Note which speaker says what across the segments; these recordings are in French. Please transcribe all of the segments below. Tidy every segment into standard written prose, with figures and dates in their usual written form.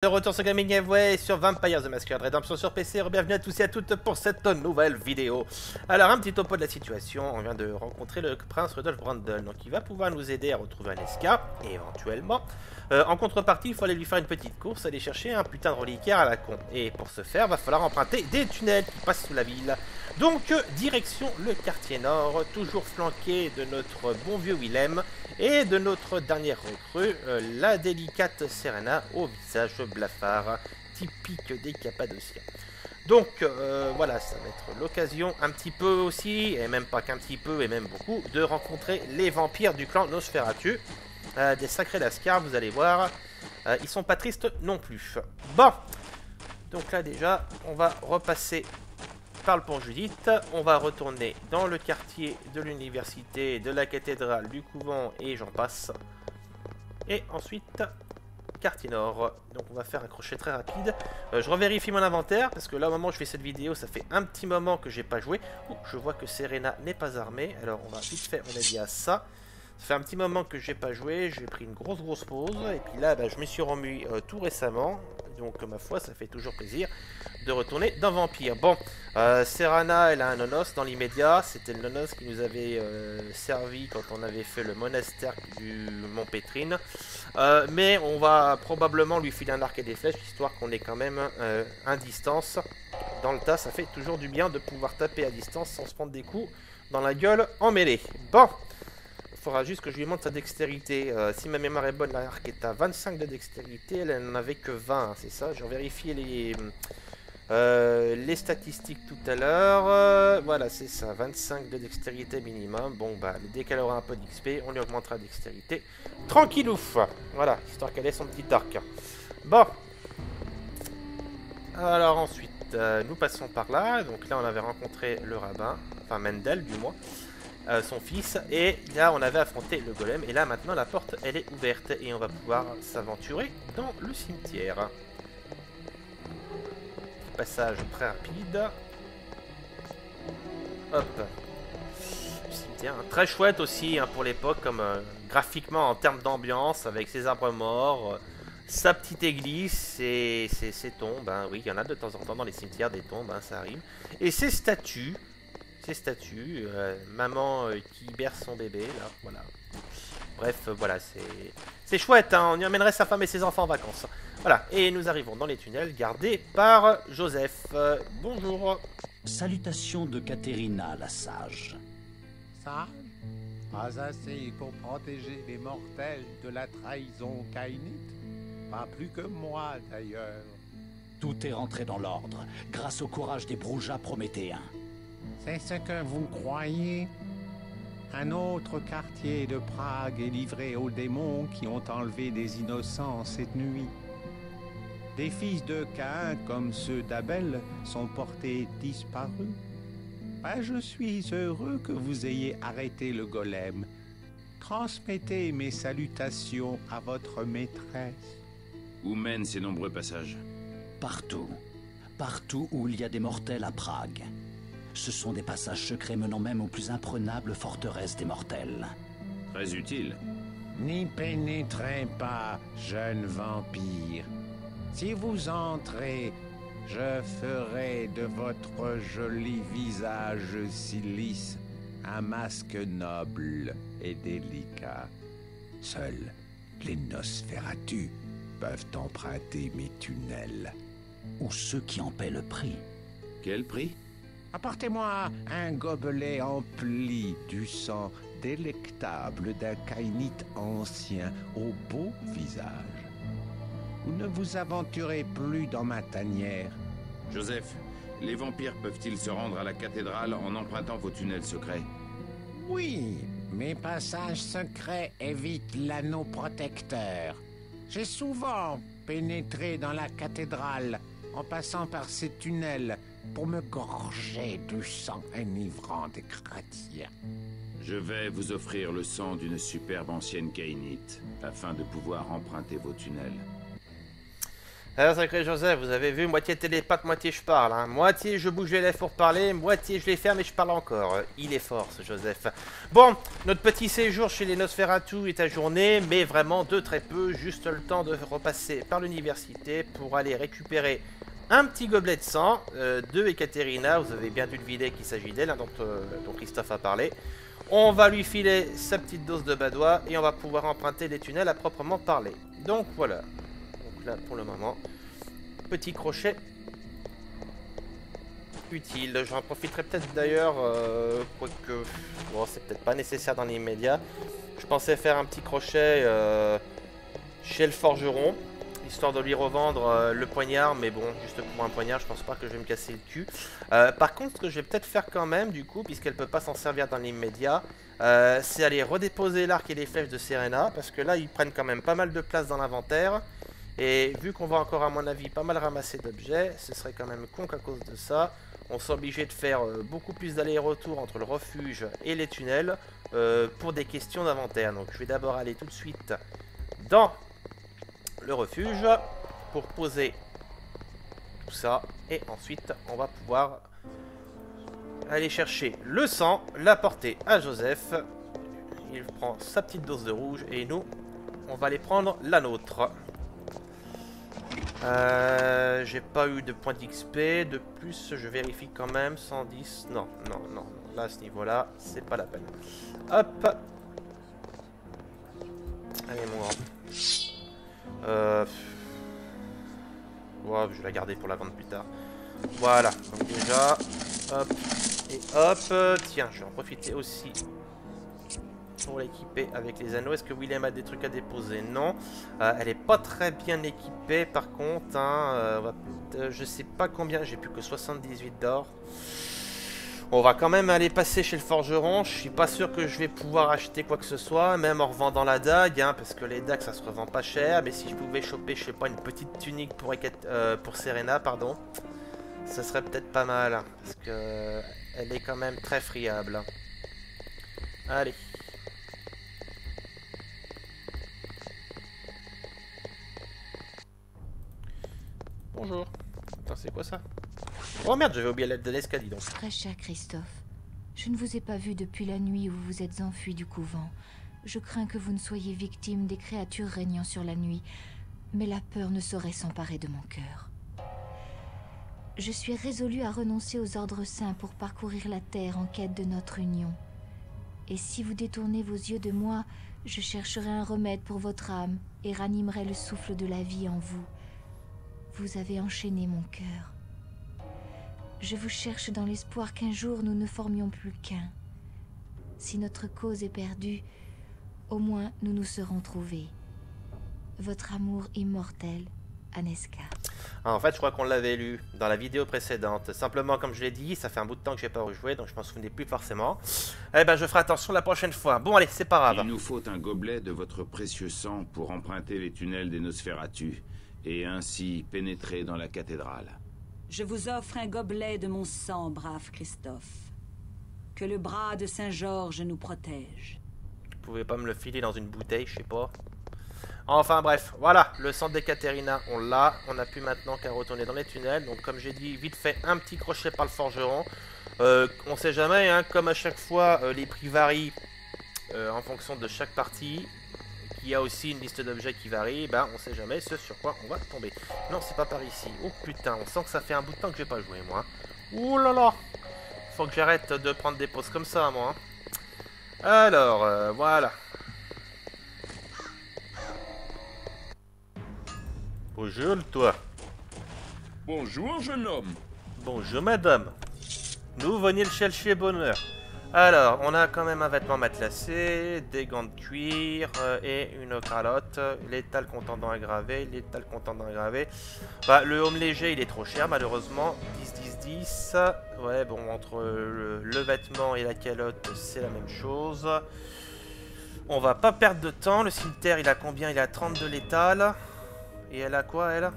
Speaker 1: De retour sur Gaming Away sur Vampire the Masquerade Redemption sur PC, bienvenue à tous et à toutes pour cette nouvelle vidéo. Alors un petit topo de la situation, on vient de rencontrer le prince Rudolf Brandel, donc il va pouvoir nous aider à retrouver un esca, éventuellement. En contrepartie, il faut aller lui faire une petite course, aller chercher un putain de reliquaire à la con. Et pour ce faire, va falloir emprunter des tunnels qui passent sous la ville. Donc direction le quartier nord, toujours flanqué de notre bon vieux Willem et de notre dernière recrue, la délicate Serena au visage blafard, typique des Cappadociens. Donc voilà, ça va être l'occasion un petit peu aussi, et même pas qu'un petit peu, et même beaucoup, de rencontrer les vampires du clan Nosferatu. Des sacrés lascars, vous allez voir, ils sont pas tristes non plus. Bon, donc là déjà, on va repasser par le pont Judith, on va retourner dans le quartier de l'université, de la cathédrale, du couvent, et j'en passe. Et ensuite, quartier nord. Donc on va faire un crochet très rapide. Je revérifie mon inventaire, parce que là au moment où je fais cette vidéo, ça fait un petit moment que j'ai pas joué. Je vois que Serena n'est pas armée, alors on va vite faire remédier à ça. Ça fait un petit moment que j'ai pas joué, j'ai pris une grosse pause, et puis là bah, je me suis remis tout récemment, donc ma foi ça fait toujours plaisir de retourner dans Vampire. Bon, Serena elle a un nonos dans l'immédiat, c'était le nonos qui nous avait servi quand on avait fait le monastère du Mont Pétrine, mais on va probablement lui filer un arc et des flèches, histoire qu'on ait quand même à distance. Dans le tas ça fait toujours du bien de pouvoir taper à distance sans se prendre des coups dans la gueule en mêlée. Bon, il faudra juste que je lui montre sa dextérité. Si ma mémoire est bonne, l'arc est à 25 de dextérité. Elle n'en avait que 20, c'est ça. Je vais vérifier les statistiques tout à l'heure. Voilà, c'est ça. 25 de dextérité minimum. Bon, bah, dès qu'elle aura un peu d'XP, on lui augmentera la dextérité. Tranquillouf. Voilà, histoire qu'elle ait son petit arc. Bon. Alors ensuite, nous passons par là. Donc là, on avait rencontré le rabbin. Enfin, Mendel, du moins. Son fils, et là on avait affronté le golem, et là maintenant la porte elle est ouverte et on va pouvoir s'aventurer dans le cimetière. Passage très rapide. Hop. Le cimetière, hein, très chouette aussi hein, pour l'époque, comme graphiquement en termes d'ambiance, avec ses arbres morts, sa petite église, et ses tombes, hein, oui il y en a de temps en temps dans les cimetières des tombes, hein, ça arrive, et ses statues. Maman qui berce son bébé, là, voilà. Bref, voilà, c'est chouette, hein, on y emmènerait sa femme et ses enfants en vacances. Voilà, et nous arrivons dans les tunnels gardés par Joseph. Bonjour.
Speaker 2: Salutations de Caterina la sage.
Speaker 3: Ça, pas assez pour protéger les mortels de la trahison caïnite. Pas plus que moi, d'ailleurs.
Speaker 2: Tout est rentré dans l'ordre, grâce au courage des Broujas prométhéens.
Speaker 3: C'est ce que vous croyez? Un autre quartier de Prague est livré aux démons qui ont enlevé des innocents cette nuit. Des fils de Caïn comme ceux d'Abel sont portés disparus. Ben, je suis heureux que vous ayez arrêté le golem. Transmettez mes salutations à votre maîtresse.
Speaker 4: Où mènent ces nombreux passages?
Speaker 2: Partout. Partout où il y a des mortels à Prague. Ce sont des passages secrets menant même aux plus imprenables forteresses des mortels.
Speaker 4: Très utile.
Speaker 3: N'y pénétrez pas, jeune vampire. Si vous entrez, je ferai de votre joli visage si lisse un masque noble et délicat. Seuls les Nosferatu peuvent emprunter mes tunnels.
Speaker 2: Ou ceux qui en paient le prix.
Speaker 4: Quel prix?
Speaker 3: Apportez-moi un gobelet empli du sang délectable d'un caïnite ancien au beau visage. Vous ne vous aventurez plus dans ma tanière.
Speaker 4: Joseph, les vampires peuvent-ils se rendre à la cathédrale en empruntant vos tunnels secrets?
Speaker 3: Oui, mes passages secrets évitent l'anneau protecteur. J'ai souvent pénétré dans la cathédrale en passant par ces tunnels pour me gorger du sang enivrant des chrétiens.
Speaker 4: Je vais vous offrir le sang d'une superbe ancienne caïnite, afin de pouvoir emprunter vos tunnels.
Speaker 1: Alors, sacré Joseph, vous avez vu, moitié télépathe, moitié je parle. Hein. Moitié je bouge les lèvres pour parler, moitié je les ferme et je parle encore. Il est fort, ce Joseph. Bon, notre petit séjour chez les Nosferatu est ajourné, mais vraiment de très peu. Juste le temps de repasser par l'université pour aller récupérer un petit gobelet de sang de Ekaterina. Vous avez bien dû deviner qu'il s'agit d'elle, hein, dont Christophe a parlé. On va lui filer sa petite dose de badois et on va pouvoir emprunter les tunnels à proprement parler. Donc voilà. Donc là pour le moment, petit crochet utile. J'en profiterai peut-être d'ailleurs, quoique bon, c'est peut-être pas nécessaire dans l'immédiat. Je pensais faire un petit crochet chez le forgeron, histoire de lui revendre le poignard, mais bon, juste pour un poignard, je pense pas que je vais me casser le cul. Par contre, ce que je vais peut-être faire quand même, du coup, puisqu'elle peut pas s'en servir dans l'immédiat, c'est aller redéposer l'arc et les flèches de Serena, parce que là, ils prennent quand même pas mal de place dans l'inventaire. Et vu qu'on va encore, à mon avis, pas mal ramasser d'objets, ce serait quand même con qu'à cause de ça, on soit obligé de faire beaucoup plus d'aller-retour entre le refuge et les tunnels pour des questions d'inventaire. Donc je vais d'abord aller tout de suite dans le refuge pour poser tout ça. Et ensuite, on va pouvoir aller chercher le sang, l'apporter à Joseph. Il prend sa petite dose de rouge et nous, on va aller prendre la nôtre. J'ai pas eu de points d'XP. De plus, je vérifie quand même. 110. Non. Là, à ce niveau-là, c'est pas la peine. Hop. Allez, mon grand. Ouais, je vais la garder pour la vendre plus tard. Voilà. Donc déjà, hop. Et hop. Tiens, je vais en profiter aussi pour l'équiper avec les anneaux. Est-ce que Willem a des trucs à déposer? Non. Elle est pas très bien équipée par contre. Hein. Je sais pas combien. J'ai plus que 78 d'or. On va quand même aller passer chez le forgeron. Je suis pas sûr que je vais pouvoir acheter quoi que ce soit. Même en revendant la dague. Hein, parce que les dagues ça se revend pas cher. Mais si je pouvais choper, je sais pas, une petite tunique pour Serena, pardon. Ça serait peut-être pas mal. Hein, parce que elle est quand même très friable. Allez. Bonjour. Attends, c'est quoi ça? Oh merde, j'avais oublié l'aide de l'escalier donc.
Speaker 5: Très cher Christophe, je ne vous ai pas vu depuis la nuit où vous vous êtes enfui du couvent. Je crains que vous ne soyez victime des créatures régnant sur la nuit, mais la peur ne saurait s'emparer de mon cœur. Je suis résolue à renoncer aux ordres saints pour parcourir la terre en quête de notre union. Et si vous détournez vos yeux de moi, je chercherai un remède pour votre âme et ranimerai le souffle de la vie en vous. Vous avez enchaîné mon cœur. Je vous cherche dans l'espoir qu'un jour nous ne formions plus qu'un. Si notre cause est perdue, au moins nous nous serons trouvés. Votre amour immortel, Aneska.
Speaker 1: Ah, en fait, je crois qu'on l'avait lu dans la vidéo précédente. Simplement, comme je l'ai dit, ça fait un bout de temps que j'ai pas rejoué, donc je m'en souvenais plus forcément. Eh ben, je ferai attention la prochaine fois. Bon, allez, c'est pas grave.
Speaker 4: Il nous faut un gobelet de votre précieux sang pour emprunter les tunnels des Nosferatu et ainsi pénétrer dans la cathédrale.
Speaker 6: Je vous offre un gobelet de mon sang, brave Christophe. Que le bras de Saint-Georges nous protège.
Speaker 1: Vous pouvez pas me le filer dans une bouteille, je sais pas. Enfin bref, voilà, le sang d'Ekaterina, on l'a. On n'a plus maintenant qu'à retourner dans les tunnels. Donc comme j'ai dit, vite fait, un petit crochet par le forgeron. On sait jamais, hein, comme à chaque fois, les prix varient en fonction de chaque partie. Il y a aussi une liste d'objets qui varie, ben on sait jamais ce sur quoi on va tomber. Non, c'est pas par ici. Oh putain, on sent que ça fait un bout de temps que j'ai pas joué, moi. Ouh là là. Faut que j'arrête de prendre des pauses comme ça, moi. Alors, voilà. Bonjour, toi.
Speaker 7: Bonjour, jeune homme.
Speaker 1: Bonjour, madame. Nous venons le chercher bonheur. Alors, on a quand même un vêtement matelassé, des gants de cuir et une calotte, l'étal contendant aggravé, l'étal contendant aggravé. Bah, le home léger, il est trop cher, malheureusement. 10, 10, 10. Ouais, bon, entre le vêtement et la calotte, c'est la même chose. On va pas perdre de temps. Le cimetière, il a combien? Il a 32 l'étal. Et elle a quoi, elle?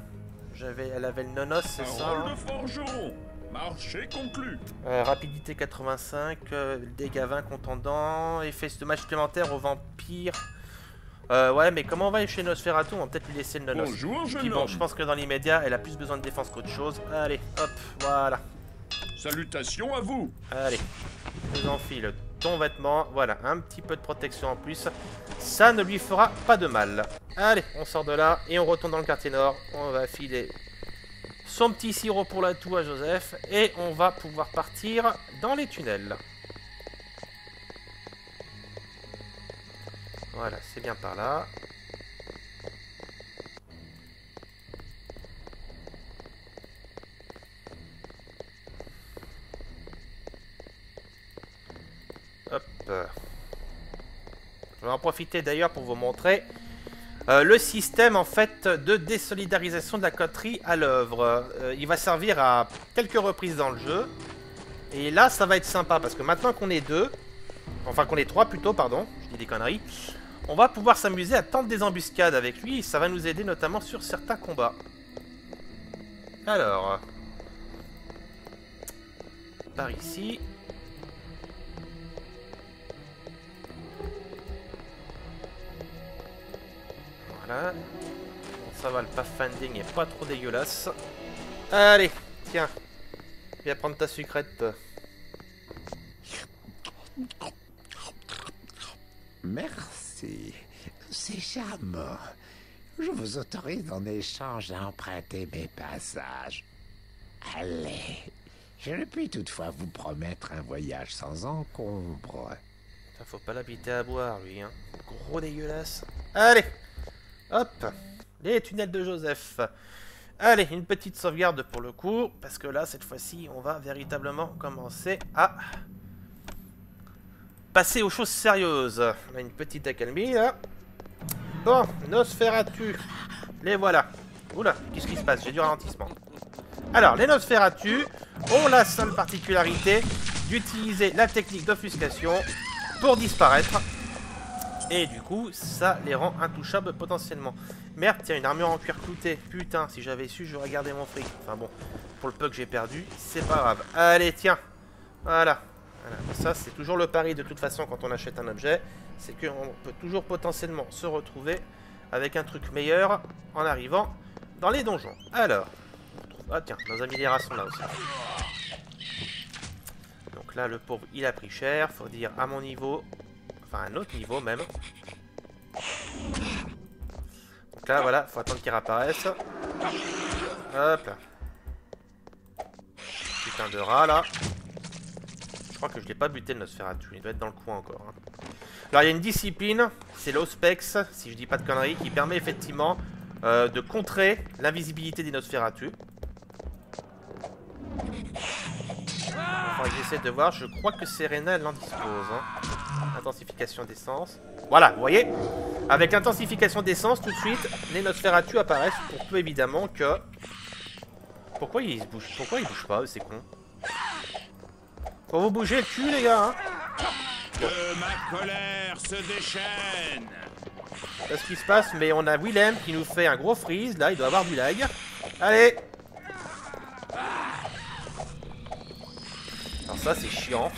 Speaker 1: Elle avait le nonos, c'est ça?
Speaker 7: Rôle de forgeron. Marché conclu.
Speaker 1: Rapidité 85, dégâts 20 contendant, effet de dommage supplémentaire aux vampires. Ouais, mais comment on va chez Nosferatu? On va peut-être lui laisser le Nonos.
Speaker 7: Bonjour,
Speaker 1: Puis
Speaker 7: jeune
Speaker 1: bon,
Speaker 7: homme.
Speaker 1: je pense que dans l'immédiat, elle a plus besoin de défense qu'autre chose. Allez, hop, voilà.
Speaker 7: Salutations à vous.
Speaker 1: Allez, je vous enfile ton vêtement. Voilà, un petit peu de protection en plus. Ça ne lui fera pas de mal. Allez, on sort de là et on retourne dans le quartier nord. On va filer son petit sirop pour la toux à Joseph. Et on va pouvoir partir dans les tunnels. Voilà, c'est bien par là. Hop. Je vais en profiter d'ailleurs pour vous montrer le système en fait de désolidarisation de la coterie à l'œuvre. Il va servir à quelques reprises dans le jeu. Et là, ça va être sympa parce que maintenant qu'on est deux, enfin qu'on est trois plutôt, pardon, je dis des conneries, on va pouvoir s'amuser à tenter des embuscades avec lui. Et ça va nous aider notamment sur certains combats. Alors, par ici. Voilà. Bon, ça va, le pathfinding est pas trop dégueulasse. Allez, tiens. Viens prendre ta sucrète.
Speaker 8: Merci. C'est charmant. Je vous autorise en échange à emprunter mes passages. Allez. Je ne puis toutefois vous promettre un voyage sans encombre.
Speaker 1: Ça, faut pas l'habiter à boire, lui, hein. Gros dégueulasse. Allez. Hop. Les tunnels de Joseph. Allez, une petite sauvegarde pour le coup. Parce que là, cette fois-ci, on va véritablement commencer à passer aux choses sérieuses. On a une petite accalmie, là. Bon, Nosferatu. Les voilà. Oula, qu'est-ce qui se passe? J'ai du ralentissement. Alors, les Nosferatu ont la seule particularité d'utiliser la technique d'offuscation pour disparaître. Et du coup, ça les rend intouchables potentiellement. Merde, tiens, une armure en cuir clouté. Putain, si j'avais su, j'aurais gardé mon fric. Enfin bon, pour le peu que j'ai perdu, c'est pas grave. Allez, tiens. Voilà. Ça, c'est toujours le pari de toute façon quand on achète un objet. C'est qu'on peut toujours potentiellement se retrouver avec un truc meilleur en arrivant dans les donjons. Alors. Ah tiens, nos amis des rats sont là aussi. Donc là, le pauvre, il a pris cher. Faut dire à mon niveau. Enfin, à un autre niveau même. Donc là, voilà, faut attendre qu'il réapparaisse. Hop là. Putain de rat, là. Je crois que je l'ai pas buté, le Nosferatu. Il doit être dans le coin encore. Hein. Alors, il y a une discipline, c'est l'Ospex, si je dis pas de conneries, qui permet effectivement de contrer l'invisibilité des Nosferatu. Enfin, j'essaie de voir, je crois que Serena, elle en dispose. Hein. Intensification d'essence. Voilà, vous voyez? Avec l'intensification d'essence, tout de suite, les Nosferatu apparaissent pour peu évidemment que... Pourquoi ils se bougent? Pourquoi ils bougent pas, c'est con? Faut vous bouger le cul, les gars, hein.
Speaker 4: Que ma colère se déchaîne.
Speaker 1: C'est ce qui se passe, mais on a Willem qui nous fait un gros freeze, là, il doit avoir du lag. Allez! Alors ça, c'est chiant.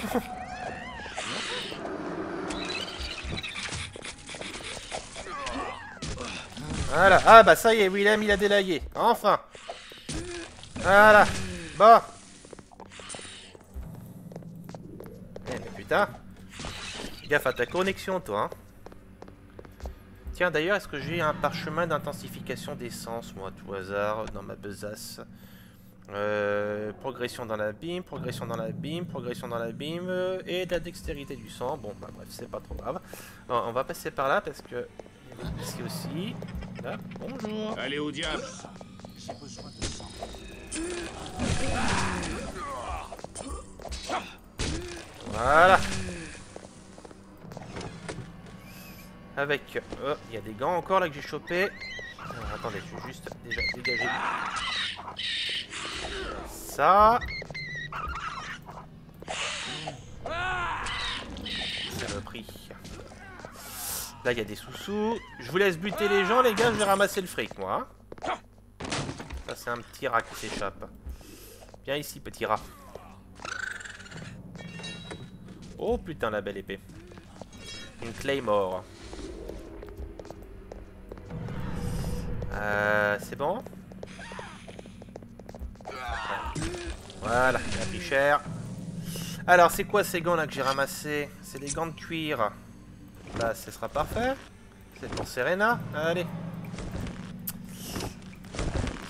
Speaker 1: Voilà. Ah bah ça y est, Willem, il a délagué. Enfin. Voilà. Bon. Eh mais putain. Gaffe à ta connexion, toi. Hein. Tiens, d'ailleurs, est-ce que j'ai un parchemin d'intensification d'essence, moi, tout hasard, dans ma besace? Progression dans l'abîme, progression dans l'abîme, progression dans l'abîme, et de la dextérité du sang. Bon, bah bref, c'est pas trop grave. Alors, on va passer par là, parce que... Ici aussi. Là, bonjour.
Speaker 4: Allez au diable.
Speaker 2: J'ai besoin de sang.
Speaker 1: Voilà. Avec... il y a des gants encore là que j'ai chopé. Alors, attendez, je vais juste déjà dégager ça. C'est le prix. Là, il y a des sous-sous. Je vous laisse buter les gens, les gars. Je vais ramasser le fric, moi. Hein. Ça, c'est un petit rat qui s'échappe. Viens ici, petit rat. Oh, putain, la belle épée. Une Claymore. C'est bon. Voilà, il a pris cher. Alors, c'est quoi ces gants là que j'ai ramassés? C'est des gants de cuir. Là, ce sera parfait. C'est pour Serena. Allez.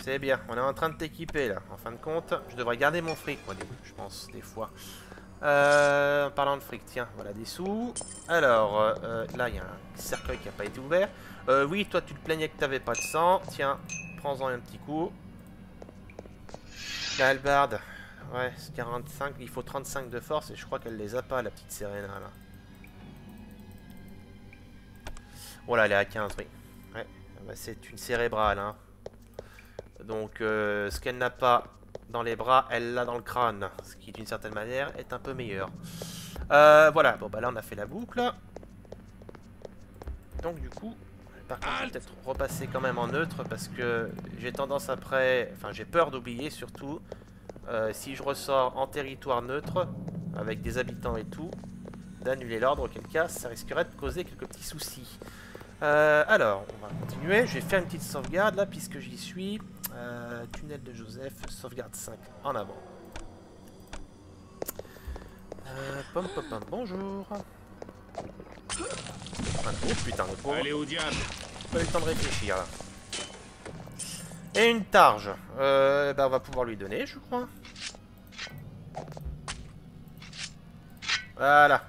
Speaker 1: C'est bien. On est en train de t'équiper là. En fin de compte, je devrais garder mon fric, moi, je pense, des fois. En parlant de fric, tiens, voilà des sous. Alors, là, il y a un cercueil qui n'a pas été ouvert. Oui, toi, tu te plaignais que tu n'avais pas de sang. Tiens, prends-en un petit coup. La hallebarde. Ouais, c'est 45. Il faut 35 de force et je crois qu'elle les a pas, la petite Serena, là. Voilà, elle est à 15, oui. Ouais, bah, c'est une cérébrale, hein. Donc, ce qu'elle n'a pas dans les bras, elle l'a dans le crâne. Ce qui, d'une certaine manière, est un peu meilleur. Voilà, bon, bah là, on a fait la boucle. Donc, du coup, par contre, je vais peut-être repasser quand même en neutre parce que j'ai tendance après... Enfin, j'ai peur d'oublier, surtout, si je ressors en territoire neutre, avec des habitants et tout, d'annuler l'ordre, auquel cas, ça risquerait de causer quelques petits soucis. Alors, on va continuer. Je vais faire une petite sauvegarde là, puisque j'y suis. Tunnel de Joseph, sauvegarde 5, en avant. Pom pom pom, bonjour. Oh putain, le pauvre.
Speaker 7: Allez au diable.
Speaker 1: Pas eu le temps de réfléchir là. Et une targe. Bah, on va pouvoir lui donner, je crois. Voilà.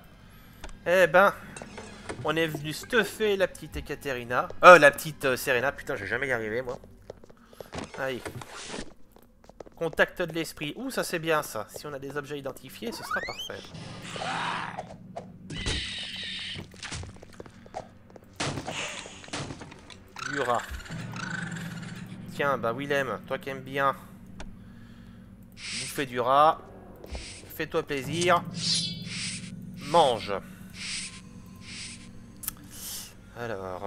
Speaker 1: Eh ben, on est venu stuffer la petite Ekaterina. La petite Serena. Putain, je vais jamais y arriver, moi. Allez. Contact de l'esprit. Ouh, ça c'est bien, ça. Si on a des objets identifiés, ce sera parfait. Du rat. Tiens, bah Willem, toi qui aimes bien bouffer du rat, fais-toi plaisir. Mange. Alors,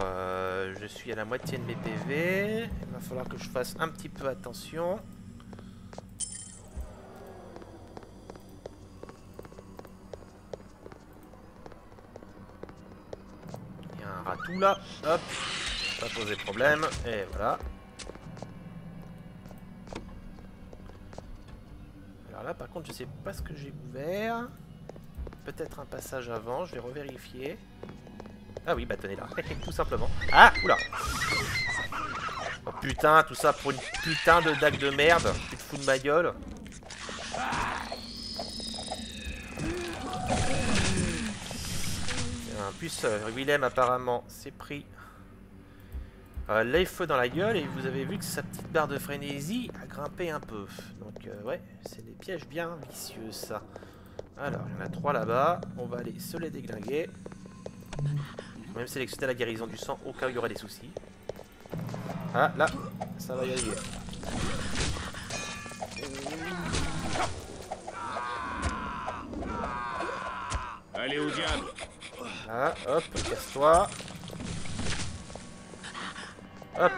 Speaker 1: je suis à la moitié de mes PV. Il va falloir que je fasse un petit peu attention. Il y a un ratou là. Hop. Pas poser problème. Et voilà. Alors là, par contre, je sais pas ce que j'ai ouvert. Peut-être un passage avant. Je vais revérifier. Ah oui, bah tenez là, tout simplement. Ah, oula. Oh putain, tout ça pour une putain de dague de merde. Tu te fous de ma gueule. En plus, Willem apparemment s'est pris les feux dans la gueule et vous avez vu que sa petite barre de frénésie a grimpé un peu. Donc ouais, c'est des pièges bien vicieux ça. Alors, il y en a 3 là-bas. On va aller se les déglinguer. Même sélectionner la guérison du sang au cas où il y aurait des soucis. Ah, là, ça va y arriver.
Speaker 7: Allez au diable.
Speaker 1: Là, hop, casse-toi. Hop.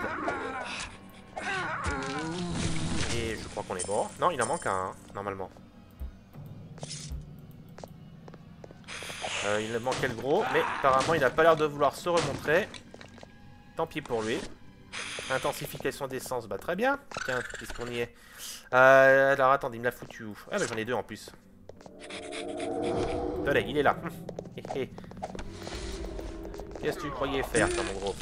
Speaker 1: Et je crois qu'on est bon. Non, il en manque un, hein, normalement. Il manquait le gros, mais apparemment il n'a pas l'air de vouloir se remontrer. Tant pis pour lui. Intensification d'essence, bah très bien. Tiens, puisqu'on y est. Alors attendez, il me l'a foutu où? Ah bah j'en ai 2 en plus. Allez, il est là. Qu'est-ce que tu croyais faire, toi, mon gros?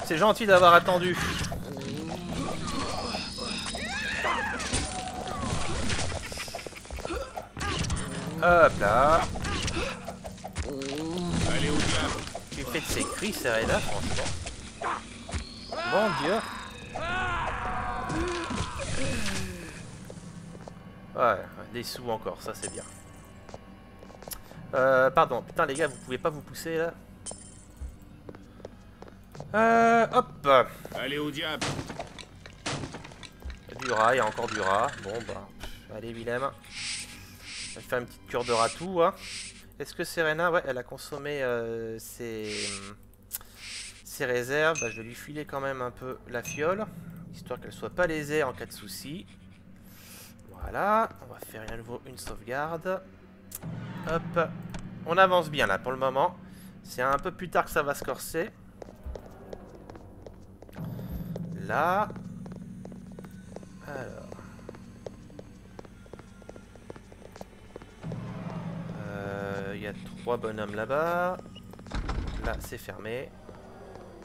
Speaker 1: C'est gentil d'avoir attendu. Hop là.
Speaker 7: Allez au diable.
Speaker 1: Tu fais de ces cris, Serena, franchement. Mon Dieu. Ouais, des sous encore, ça c'est bien. Pardon, putain les gars, vous pouvez pas vous pousser là? Hop.
Speaker 7: Allez au diable.
Speaker 1: Du rat, il y a encore du rat. Bon bah, allez Willem. Je vais faire une petite cure de ratou, hein. Est-ce que Serena, ouais, elle a consommé ses réserves. Bah, je vais lui filer quand même un peu la fiole, histoire qu'elle soit pas lésée en cas de souci. Voilà, on va faire à nouveau une sauvegarde. Hop. On avance bien là pour le moment. C'est un peu plus tard que ça va se corser. Là. Alors. Il y a 3 bonhommes là-bas. Là, c'est fermé.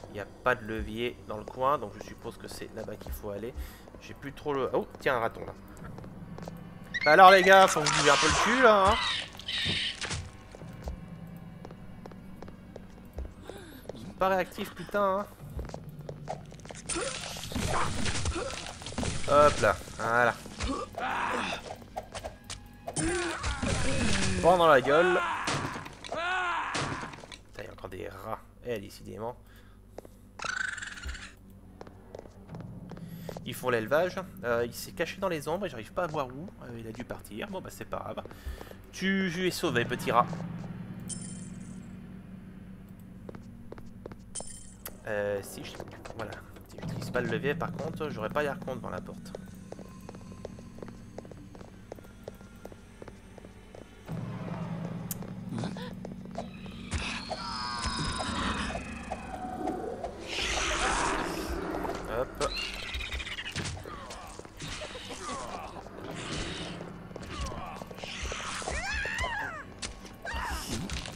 Speaker 1: Il n'y a pas de levier dans le coin, donc je suppose que c'est là-bas qu'il faut aller. J'ai plus trop le... Oh, tiens, un raton là. Bah alors les gars, faut vous bouger un peu le cul là, hein. Ils sont pas réactifs, putain, hein. Hop là, voilà. Prends dans la gueule. Putain, il y a encore des rats. Eh, décidément. Ils font l'élevage. Il s'est caché dans les ombres et j'arrive pas à voir où. Il a dû partir. Bon, bah, c'est pas grave. Tu es sauvé, petit rat. Si je... Voilà. Si j'utilise pas le levier, par contre, j'aurais pas l'air con devant la porte. Hop.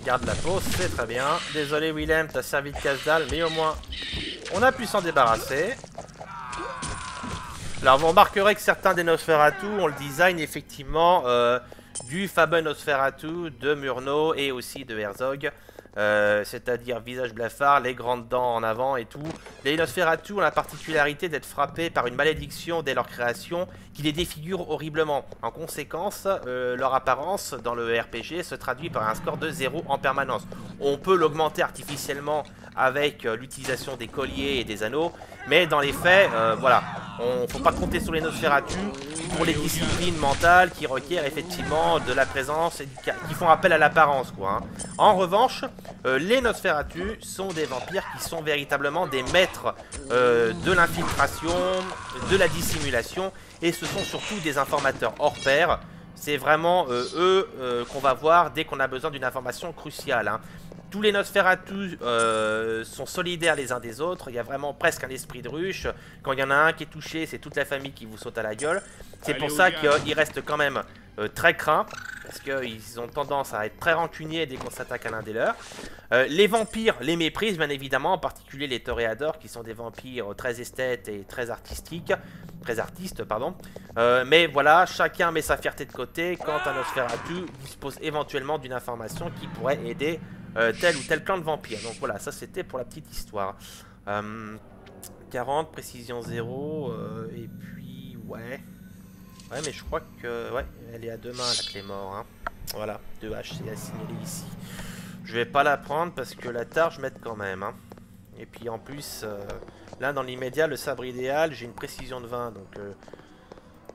Speaker 1: Garde la pause, c'est très bien. Désolé Willem, t'as servi de casse-dalle, mais au moins on a pu s'en débarrasser. Alors vous remarquerez que certains des Nosferatu ont le design effectivement du fameux Nosferatu de Murnau et aussi de Herzog. C'est-à-dire visage blafard, les grandes dents en avant et tout. Les Nosferatu ont la particularité d'être frappés par une malédiction dès leur création qui les défigure horriblement. En conséquence, leur apparence dans le RPG se traduit par un score de 0 en permanence. On peut l'augmenter artificiellement avec l'utilisation des colliers et des anneaux, mais dans les faits, voilà, on faut pas compter sur les Nosferatu pour les disciplines mentales qui requièrent effectivement de la présence et qui font appel à l'apparence, quoi, hein. En revanche, les Nosferatu sont des vampires qui sont véritablement des maîtres de l'infiltration, de la dissimulation, et ce sont surtout des informateurs hors pair. C'est vraiment eux qu'on va voir dès qu'on a besoin d'une information cruciale, hein. Tous les Nosferatu sont solidaires les uns des autres. Il y a vraiment presque un esprit de ruche. Quand il y en a un qui est touché, c'est toute la famille qui vous saute à la gueule. C'est pour ça qu'ils restent quand même très craints, parce qu'ils ont tendance à être très rancuniers dès qu'on s'attaque à l'un des leurs. Les vampires les méprisent bien évidemment, en particulier les toréadors, qui sont des vampires très esthètes et très artistiques. Très artistes, pardon. Mais voilà, chacun met sa fierté de côté quand un Nosferatu dispose éventuellement d'une information qui pourrait aider tel ou tel clan de vampires. Donc voilà, ça c'était pour la petite histoire. 40, précision 0, et puis ouais. Ouais, mais je crois que... Ouais, elle est à 2 mains la clé mort, hein. Voilà, 2H, c'est à signaler ici. Je vais pas la prendre parce que la targe m'aide quand même, hein. Et puis en plus, là dans l'immédiat, le sabre idéal, j'ai une précision de 20, donc...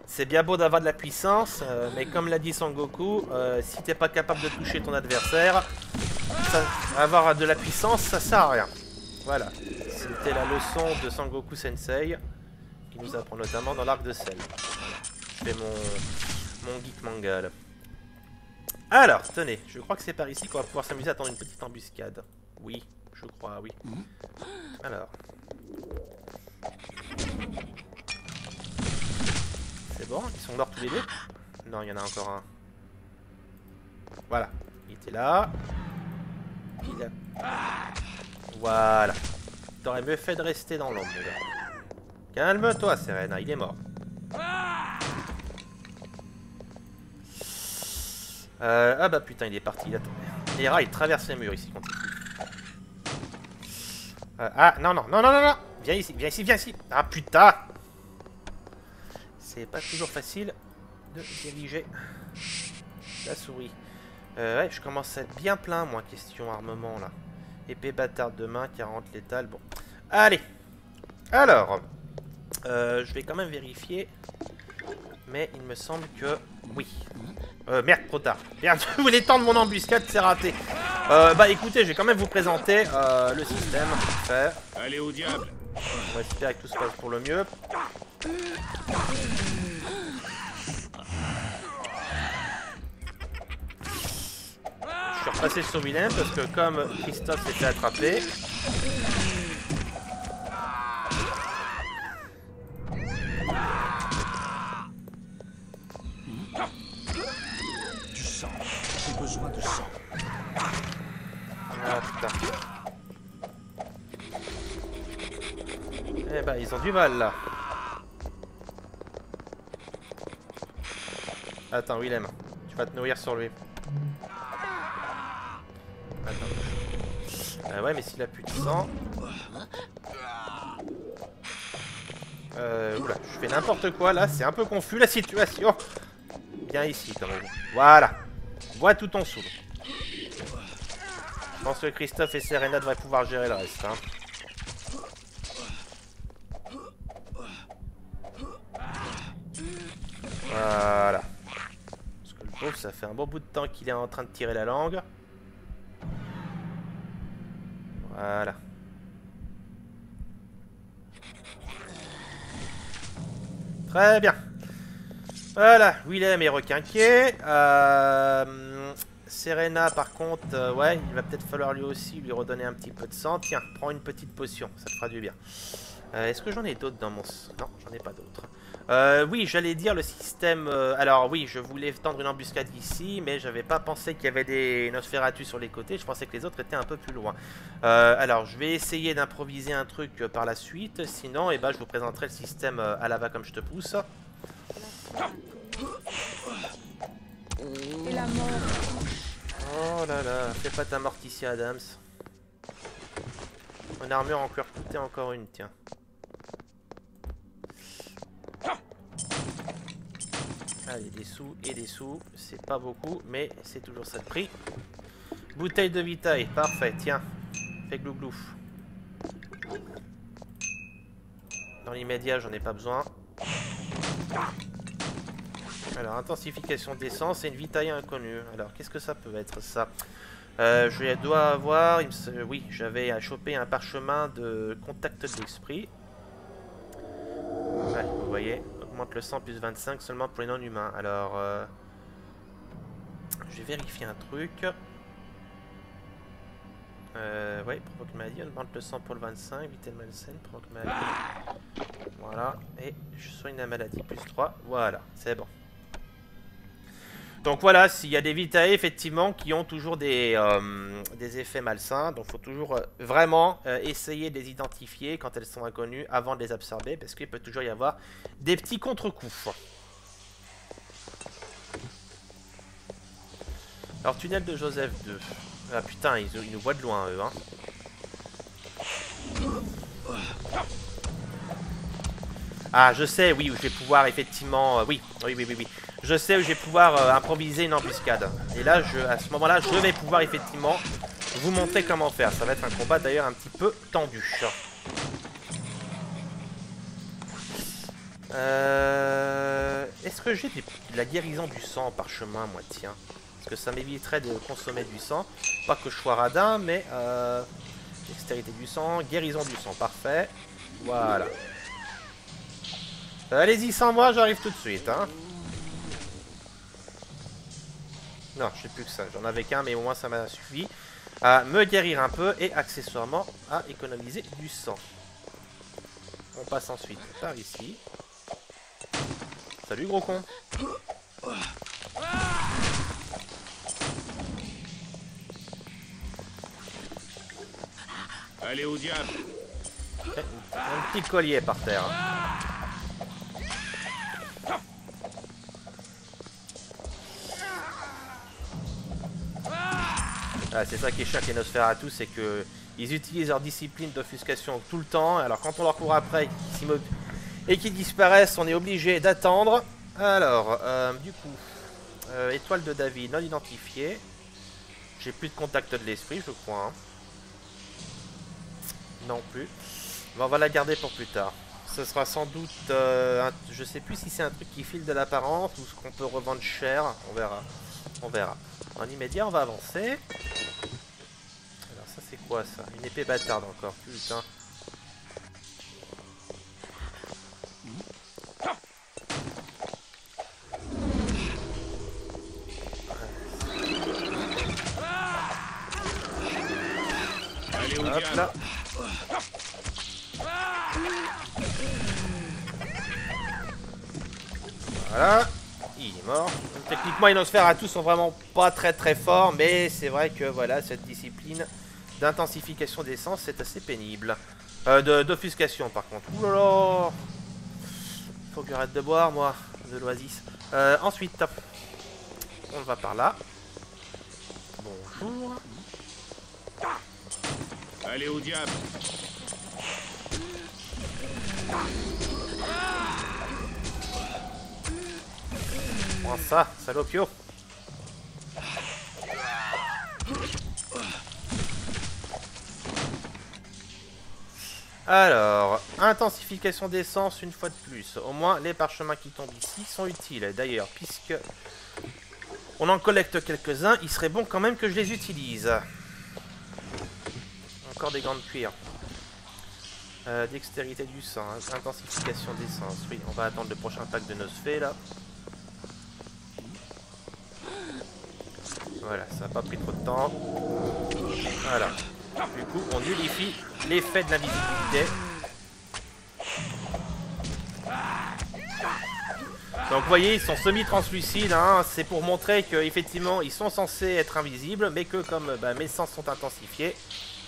Speaker 1: c'est bien beau d'avoir de la puissance, mais comme l'a dit Sangoku, si t'es pas capable de toucher ton adversaire, avoir de la puissance, ça sert à rien. Voilà, c'était la leçon de Sangoku Sensei, qui nous apprend notamment dans l'arc de sel. Je fais mon geek manga là. Alors, tenez, je crois que c'est par ici qu'on va pouvoir s'amuser à attendre une petite embuscade. Oui, je crois, oui. Alors... C'est bon, ils sont morts tous les deux? Non, il y en a encore un. Voilà, il était là. Il a... Voilà. T'aurais mieux fait de rester dans l'ombre, gars. Calme-toi, Serena, il est mort. Ah bah putain, il est parti. Attends. Les rats, ils traversent les murs ici quand ils fuient. Ah, non, non, non, non, non, non. Viens ici, viens ici, viens ici. Ah putain. C'est pas toujours facile de diriger la souris. Ouais, je commence à être bien plein, moi, question armement, là. Épée bâtarde de main, 40 létale, bon. Allez. Alors, je vais quand même vérifier. Mais il me semble que... Oui. Merde, trop tard. Merde, je voulais tendre mon embuscade, c'est raté. Bah écoutez, je vais quand même vous présenter le système. Fait.
Speaker 7: Allez au diable.
Speaker 1: On va espérer que tout se passe pour le mieux. suis repassé sur Willem parce que comme Christophe s'est fait attraper...
Speaker 2: Du sang. J'ai besoin de sang.
Speaker 1: Ah putain. Eh ben ils ont du mal là. Attends Willem, tu vas te nourrir sur lui. Attends. Ouais mais s'il a plus de sang... oula, je fais n'importe quoi là, c'est un peu confus la situation. Viens ici quand même. Voilà. Vois tout ton sous. Je pense que Christophe et Serena devraient pouvoir gérer le reste. Hein. Voilà. Parce que le pauvre, ça fait un bon bout de temps qu'il est en train de tirer la langue. Voilà. Très bien. Voilà, Willem est requinqué. Serena, par contre, ouais, il va peut-être falloir lui aussi lui redonner un petit peu de sang. Tiens, prends une petite potion, ça te fera du bien. Est-ce que j'en ai d'autres dans mon... Non, j'en ai pas d'autres. Oui, j'allais dire le système... alors oui, je voulais tendre une embuscade ici, mais j'avais pas pensé qu'il y avait des Nosferatu sur les côtés. Je pensais que les autres étaient un peu plus loin. Alors, je vais essayer d'improviser un truc par la suite. Sinon, eh ben, je vous présenterai le système à la va comme je te pousse.
Speaker 6: Et la mort.
Speaker 1: Oh là là, fais pas ta Morticia Adams. Une armure en cuir coûté, encore une, tiens. Allez, des sous et des sous, c'est pas beaucoup, mais c'est toujours ça de prix. Bouteille de vitaille, parfait, tiens. Fais glouglou. Dans l'immédiat, j'en ai pas besoin. Alors, intensification d'essence et une vitaille inconnue. Alors, qu'est-ce que ça peut être, ça? Je dois avoir... Oui, j'avais chopé un parchemin de contact de l'esprit. Ouais, vous voyez, augmente le sang plus 25 seulement pour les non-humains. Alors, je vais vérifier un truc. Ouais, provoque une maladie, augmente le sang pour le 25, éviter le malsaine, provoque une maladie. Voilà, et je soigne la maladie, plus 3. Voilà, c'est bon. Donc voilà, s'il y a des vitae effectivement qui ont toujours des effets malsains, donc il faut toujours vraiment essayer de les identifier quand elles sont inconnues avant de les absorber, parce qu'il peut toujours y avoir des petits contre-coups. Alors tunnel de Joseph 2. Ah putain, ils nous voient de loin eux, hein. Ah je sais, oui, où je vais pouvoir effectivement... oui. Je sais où je vais pouvoir improviser une embuscade. Et là, à ce moment-là, je vais pouvoir effectivement vous montrer comment faire. Ça va être un combat d'ailleurs un petit peu tendu. Est-ce que j'ai de la guérison du sang en parchemin, moi, tiens? Parce que ça m'éviterait de consommer du sang. Pas que je sois radin, mais... dextérité du sang, guérison du sang, parfait. Voilà. Allez-y sans moi, j'arrive tout de suite, hein. Non, je sais plus que ça. J'en avais qu'un, mais au moins ça m'a suffi à me guérir un peu et accessoirement à économiser du sang. On passe ensuite par ici. Salut gros con.
Speaker 7: Allez au diable.
Speaker 1: Un petit collier par terre. Ah, c'est ça qui est chiant avec les Nosferatu, c'est que ils utilisent leur discipline d'offuscation tout le temps. Alors quand on leur court après et qu'ils disparaissent, on est obligé d'attendre. Alors, du coup, étoile de David non identifiée. J'ai plus de contact de l'esprit, je crois. Hein. Non plus. Mais on va la garder pour plus tard. Ce sera sans doute... je sais plus si c'est un truc qui file de l'apparence ou ce qu'on peut revendre cher. On verra. On verra. En immédiat, on va avancer. Alors ça, c'est quoi ça? Une épée bâtarde encore. Putain.
Speaker 7: Allez au
Speaker 1: Hop
Speaker 7: diable.
Speaker 1: là. Voilà. Il est mort. Techniquement, les Nosferatu sont vraiment pas très forts, mais c'est vrai que voilà, cette discipline d'intensification des sens, c'est assez pénible. D'offuscation, par contre. Ouh là là. Faut que j'arrête de boire, moi, de l'oasis. Ensuite, on va par là. Bonjour.
Speaker 7: Allez au diable.
Speaker 1: Prends ça, salopio. Alors, intensification d'essence une fois de plus. Au moins, les parchemins qui tombent ici sont utiles. D'ailleurs, puisque on en collecte quelques-uns, il serait bon quand même que je les utilise. Encore des gants de cuir. Dextérité du sang, hein, intensification d'essence. Oui, on va attendre le prochain pack de Nosfé là. Voilà, ça n'a pas pris trop de temps. Voilà. Du coup, on nullifie l'effet de l'invisibilité. Donc vous voyez, ils sont semi-translucides, hein. C'est pour montrer qu'effectivement, ils sont censés être invisibles, mais que comme mes sens sont intensifiés,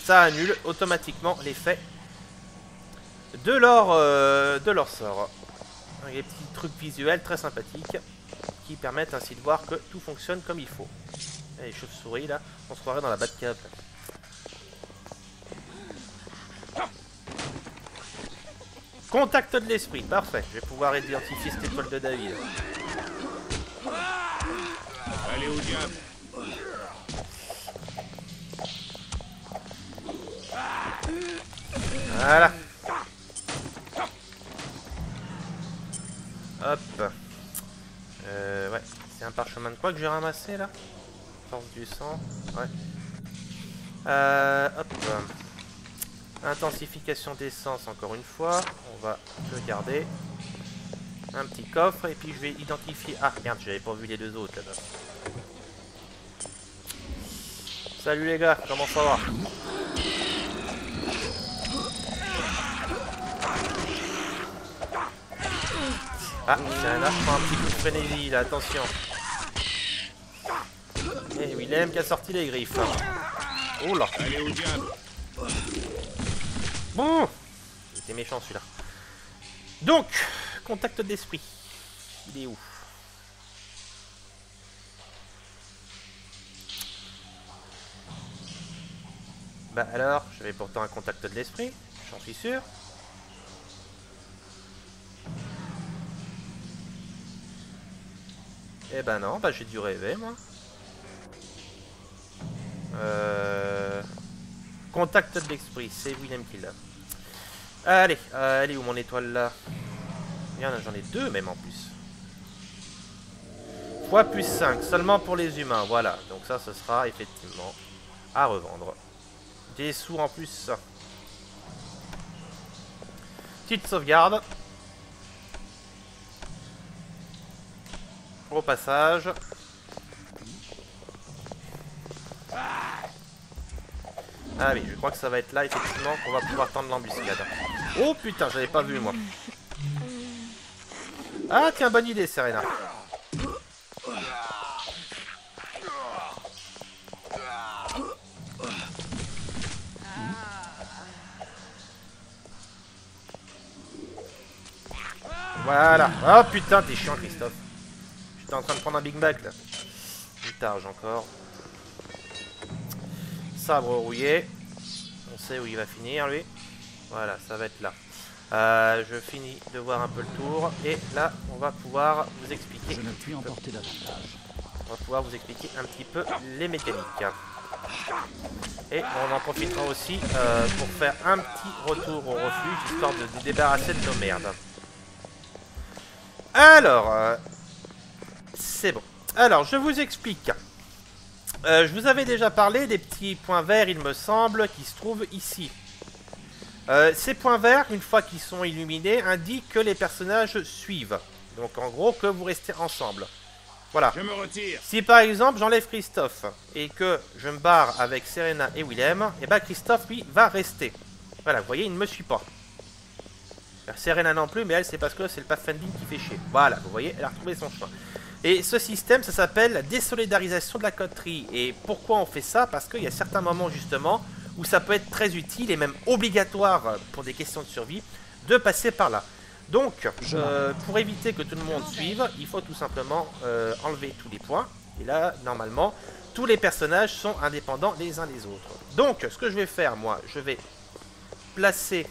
Speaker 1: ça annule automatiquement l'effet de leur sort. Donc, des petits trucs visuels très sympathiques qui permettent ainsi de voir que tout fonctionne comme il faut. Et les chauves-souris là, on se croirait dans la Batcave. Contact de l'esprit, parfait. Je vais pouvoir identifier cette étoile de David.
Speaker 7: Allez au diable.
Speaker 1: Voilà. Hop. Ouais. C'est un parchemin de quoi que j'ai ramassé là? Force du sang. Ouais. Hop. Intensification d'essence encore une fois. On va le garder. Un petit coffre et puis je vais identifier... Ah merde, j'avais pas vu les deux autres là-bas. Salut les gars, comment ça va? Ah, c'est là, je prends un petit coup de frénésie là, attention. Et Willem qui a sorti les griffes. Oh là.
Speaker 7: Allez au diable.
Speaker 1: Bon, il était méchant celui-là. Donc, contact d'esprit. Il est où? Bah alors, j'avais pourtant un contact de l'esprit, j'en suis sûr. Eh ben non, bah j'ai dû rêver moi. Contact de l'esprit, c'est Willem qui l'a. Allez, elle est où mon étoile là? J'en ai deux même en plus. Fois plus 5, seulement pour les humains, voilà. Donc ça, ce sera effectivement à revendre. Des sous en plus. Petite sauvegarde. Au passage. Ah oui, je crois que ça va être là, effectivement, qu'on va pouvoir tendre l'embuscade. Oh putain, j'avais pas vu, moi. Ah tiens, bonne idée, Serena. Voilà. Oh putain, t'es chiant, Christophe. J'étais en train de prendre un Big Mac, là. Putain, encore. Sabre rouillé. On sait où il va finir lui. Voilà, ça va être là. Je finis de voir un peu le tour. Et là, on va pouvoir vous expliquer.
Speaker 2: Je ne puis emporter davantage.
Speaker 1: On va pouvoir vous expliquer un petit peu les mécaniques. Et on en profitera aussi pour faire un petit retour au refuge, histoire de nous débarrasser de nos merdes. Alors, c'est bon. Alors, je vous explique. Je vous avais déjà parlé des petits points verts, il me semble, qui se trouvent ici. Ces points verts, une fois qu'ils sont illuminés, indiquent que les personnages suivent. Donc en gros, que vous restez ensemble. Voilà.
Speaker 7: Je me retire.
Speaker 1: Si par exemple j'enlève Christophe et que je me barre avec Serena et Willem, et bah Christophe lui va rester. Voilà, vous voyez, il ne me suit pas. Serena non plus, mais elle c'est parce que c'est le pathfinding qui fait chier. Voilà, vous voyez, elle a retrouvé son chemin. Et ce système, ça s'appelle la désolidarisation de la coterie. Et pourquoi on fait ça? Parce qu'il y a certains moments justement où ça peut être très utile et même obligatoire pour des questions de survie de passer par là. Donc, pour éviter que tout le monde suive, il faut tout simplement enlever tous les points. Et là, normalement, tous les personnages sont indépendants les uns des autres. Donc, ce que je vais faire, moi, je vais placer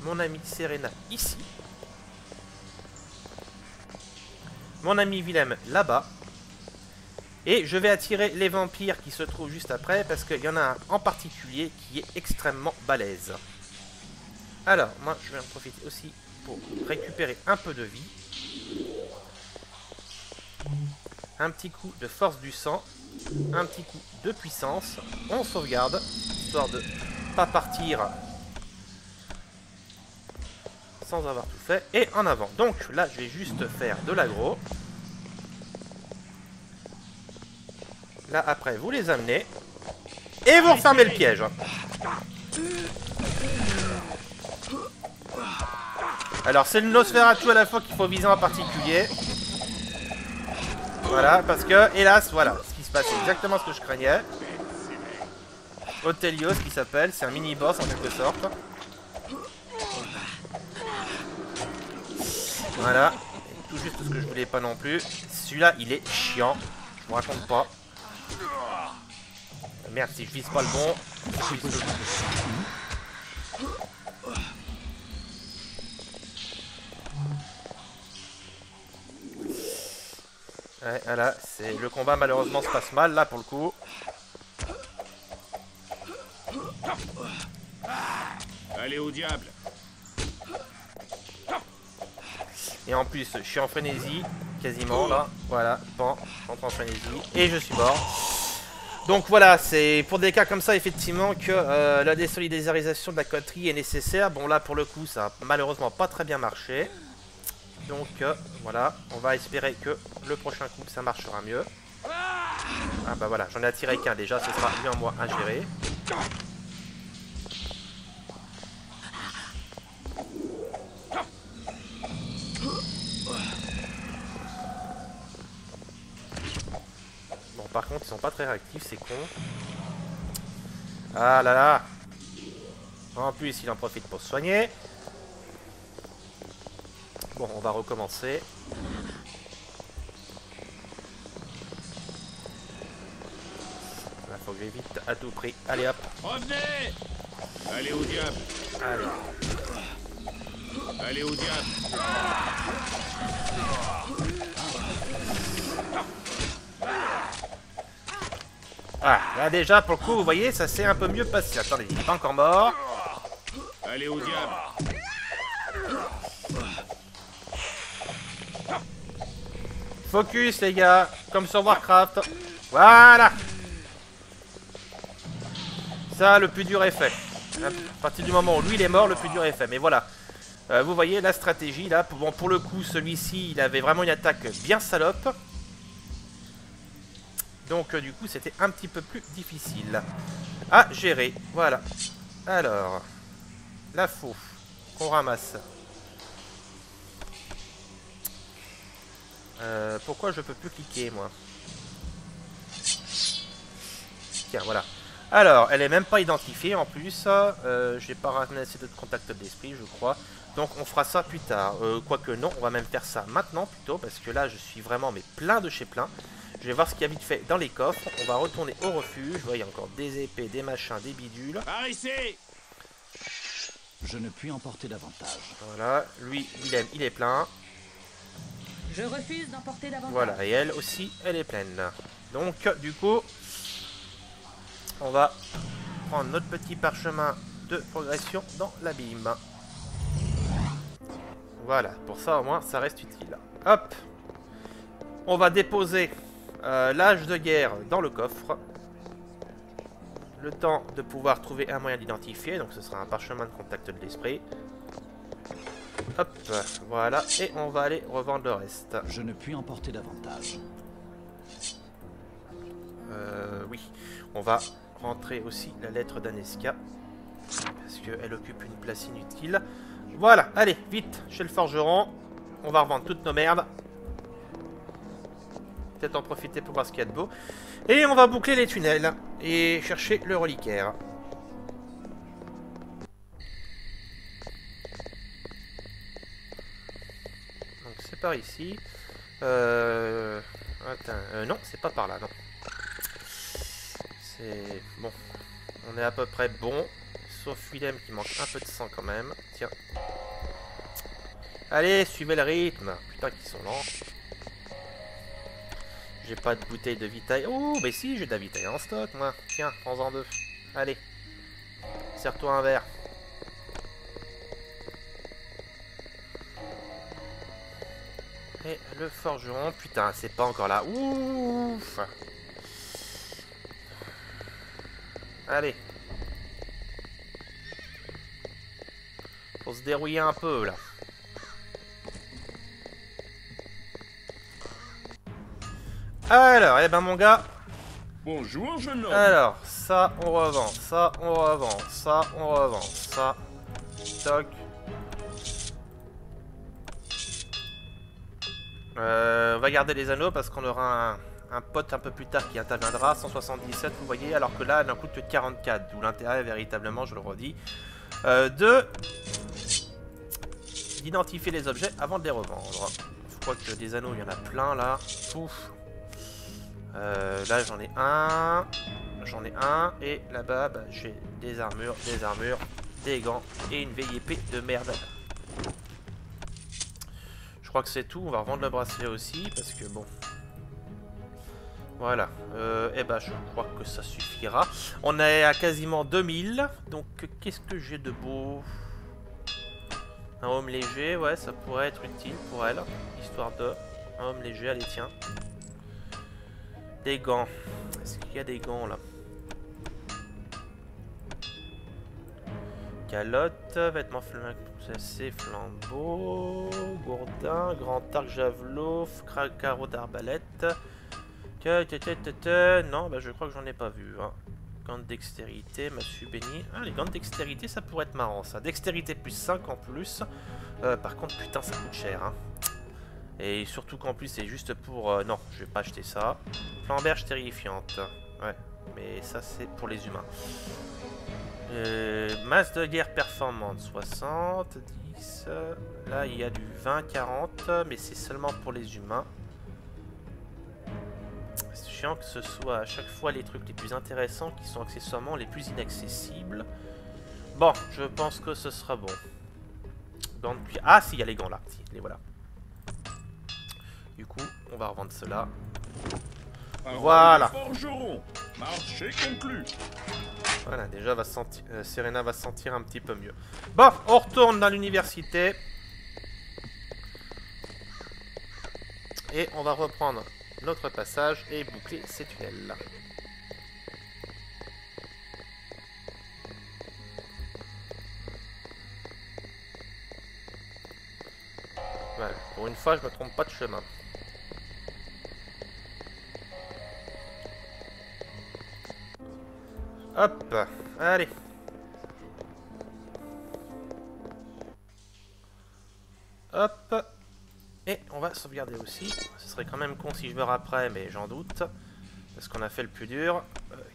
Speaker 1: mon ami Serena ici. Mon ami Willem là-bas. Et je vais attirer les vampires qui se trouvent juste après, parce qu'il y en a un en particulier qui est extrêmement balèze. Alors, moi, je vais en profiter aussi pour récupérer un peu de vie. Un petit coup de force du sang. Un petit coup de puissance. On sauvegarde, histoire de pas partir sans avoir tout fait. Et en avant. Donc là, je vais juste faire de l'aggro. Là, après, vous les amenez. Et vous refermez le piège. Alors, c'est le Nosferatu à la fois qu'il faut viser en particulier. Voilà, parce que, hélas, voilà, ce qui se passe, c'est exactement ce que je craignais. Othelios, qui s'appelle, c'est un mini-boss en quelque sorte. Voilà, et tout juste ce que je voulais pas non plus. Celui-là, il est chiant, je vous raconte pas. Merde, si je vise pas le bon. Ouais, voilà, c'est le combat malheureusement se passe mal là pour le coup.
Speaker 7: Allez au diable.
Speaker 1: Et en plus, je suis en frénésie, quasiment là. Voilà, pan, j'entre en frénésie et je suis mort. Donc voilà, c'est pour des cas comme ça effectivement que la désolidarisation de la coterie est nécessaire. Bon là pour le coup, ça a malheureusement pas très bien marché. Donc voilà, on va espérer que le prochain coup ça marchera mieux. Ah bah voilà, j'en ai attiré qu'un déjà, ce sera lui en moi à gérer. Bon par contre ils sont pas très réactifs, c'est con. Ah là là. En plus il en profite pour se soigner. Bon, on va recommencer. Là, faut que j'évite à tout prix. Allez hop.
Speaker 7: Revenez. Allez au diable.
Speaker 1: Allez.
Speaker 7: Allez au diable.
Speaker 1: Ah, là déjà, pour le coup, vous voyez, ça s'est un peu mieux passé. Attendez, il n'est pas encore mort.
Speaker 7: Allez au diable.
Speaker 1: Focus les gars, comme sur Warcraft. Voilà. Ça, le plus dur est fait. À partir du moment où lui il est mort, le plus dur est fait. Mais voilà, vous voyez la stratégie là. Bon, pour le coup, celui-ci, il avait vraiment une attaque bien salope. Donc du coup, c'était un petit peu plus difficile à gérer. Voilà. Alors, la faux qu'on ramasse. Pourquoi je peux plus cliquer moi? Tiens voilà. Alors elle est même pas identifiée en plus. J'ai pas ramené assez de contact d'esprit je crois. Donc on fera ça plus tard. Quoique non, on va même faire ça maintenant plutôt. Parce que là je suis vraiment mais plein de chez plein. Je vais voir ce qu'il y a vite fait dans les coffres. On va retourner au refuge. Vous voyez encore des épées, des machins, des bidules.
Speaker 7: Par ici.
Speaker 2: Je ne puis emporter davantage.
Speaker 1: Voilà, lui il est plein.
Speaker 6: Je refuse d'emporter davantage.
Speaker 1: Voilà, et elle aussi, elle est pleine. Donc, du coup, on va prendre notre petit parchemin de progression dans l'abîme. Voilà, pour ça au moins, ça reste utile. Hop. On va déposer l'âge de guerre dans le coffre. Le temps de pouvoir trouver un moyen d'identifier. Donc, ce sera un parchemin de contact de l'esprit. Hop, voilà, et on va aller revendre le reste.
Speaker 2: Je ne puis emporter davantage.
Speaker 1: oui. On va rentrer aussi la lettre d'Aneska. Parce qu'elle occupe une place inutile. Voilà, allez, vite, chez le forgeron. On va revendre toutes nos merdes. Peut-être en profiter pour voir ce qu'il y a de beau. Et on va boucler les tunnels. Et chercher le reliquaire. Donc c'est par ici. Attends, non, c'est pas par là, non. C'est... Bon. On est à peu près bon. Sauf Willem qui manque un peu de sang quand même. Tiens. Allez, suivez le rythme. Putain, qu'ils sont lents. J'ai pas de bouteille de vitaille. Oh, mais si, j'ai de la vitaille en stock, moi. Tiens, prends-en 2. Allez. Serre-toi un verre. Et le forgeron. Putain, c'est pas encore là. Ouf. Allez. Faut se dérouiller un peu, là. Alors, eh ben mon gars.
Speaker 7: Bonjour, jeune homme.
Speaker 1: Alors, ça, on revend. Ça, on revend. Ça, on revend. Ça. Toc. On va garder les anneaux parce qu'on aura un pote un peu plus tard qui interviendra. 177, vous voyez. Alors que là, elle n'en coûte que 44. D'où l'intérêt, véritablement, je le redis. D'identifier les objets avant de les revendre. Je crois que des anneaux, il y en a plein là. Ouf. Là j'en ai un. J'en ai un. Et là-bas, bah, j'ai des armures, des gants et une vieille épée de merde. Je crois que c'est tout. On va revendre le bracelet aussi parce que bon. Voilà. Et bah je crois que ça suffira. On est à quasiment 2000. Donc qu'est-ce que j'ai de beau? Un homme léger, ouais, ça pourrait être utile pour elle. Histoire de... Un homme léger, allez, tiens. Des gants. Est-ce qu'il y a des gants, là? Calotte, vêtements placés, flambeau, gourdin, grand arc, javelot, carreau d'arbalète. Non, bah je crois que j'en ai pas vu, hein. Gants de dextérité, massue bénie. Ah, les gants de dextérité, ça pourrait être marrant, ça. Dextérité plus 5 en plus. Par contre, putain, ça coûte cher, hein. Et surtout qu'en plus, c'est juste pour... non, je vais pas acheter ça. Flamberge terrifiante. Ouais, mais ça, c'est pour les humains. Masse de guerre performante, 60, 10. Là, il y a du 20, 40, mais c'est seulement pour les humains. C'est chiant que ce soit à chaque fois les trucs les plus intéressants qui sont accessoirement les plus inaccessibles. Bon, je pense que ce sera bon. Gants de cuir. Ah, si, il y a les gants là. Si, les voilà. Du coup, on va revendre cela. Voilà.
Speaker 7: Forgeron, marché conclu.
Speaker 1: Voilà, déjà, va sentir, Serena va se sentir un petit peu mieux. Bon, on retourne dans l'université. Et on va reprendre notre passage et boucler ces tunnels là. Voilà, pour une fois je me trompe pas de chemin. Hop, allez. Hop. Et on va sauvegarder aussi. Ce serait quand même con si je meurs après, mais j'en doute. Parce qu'on a fait le plus dur.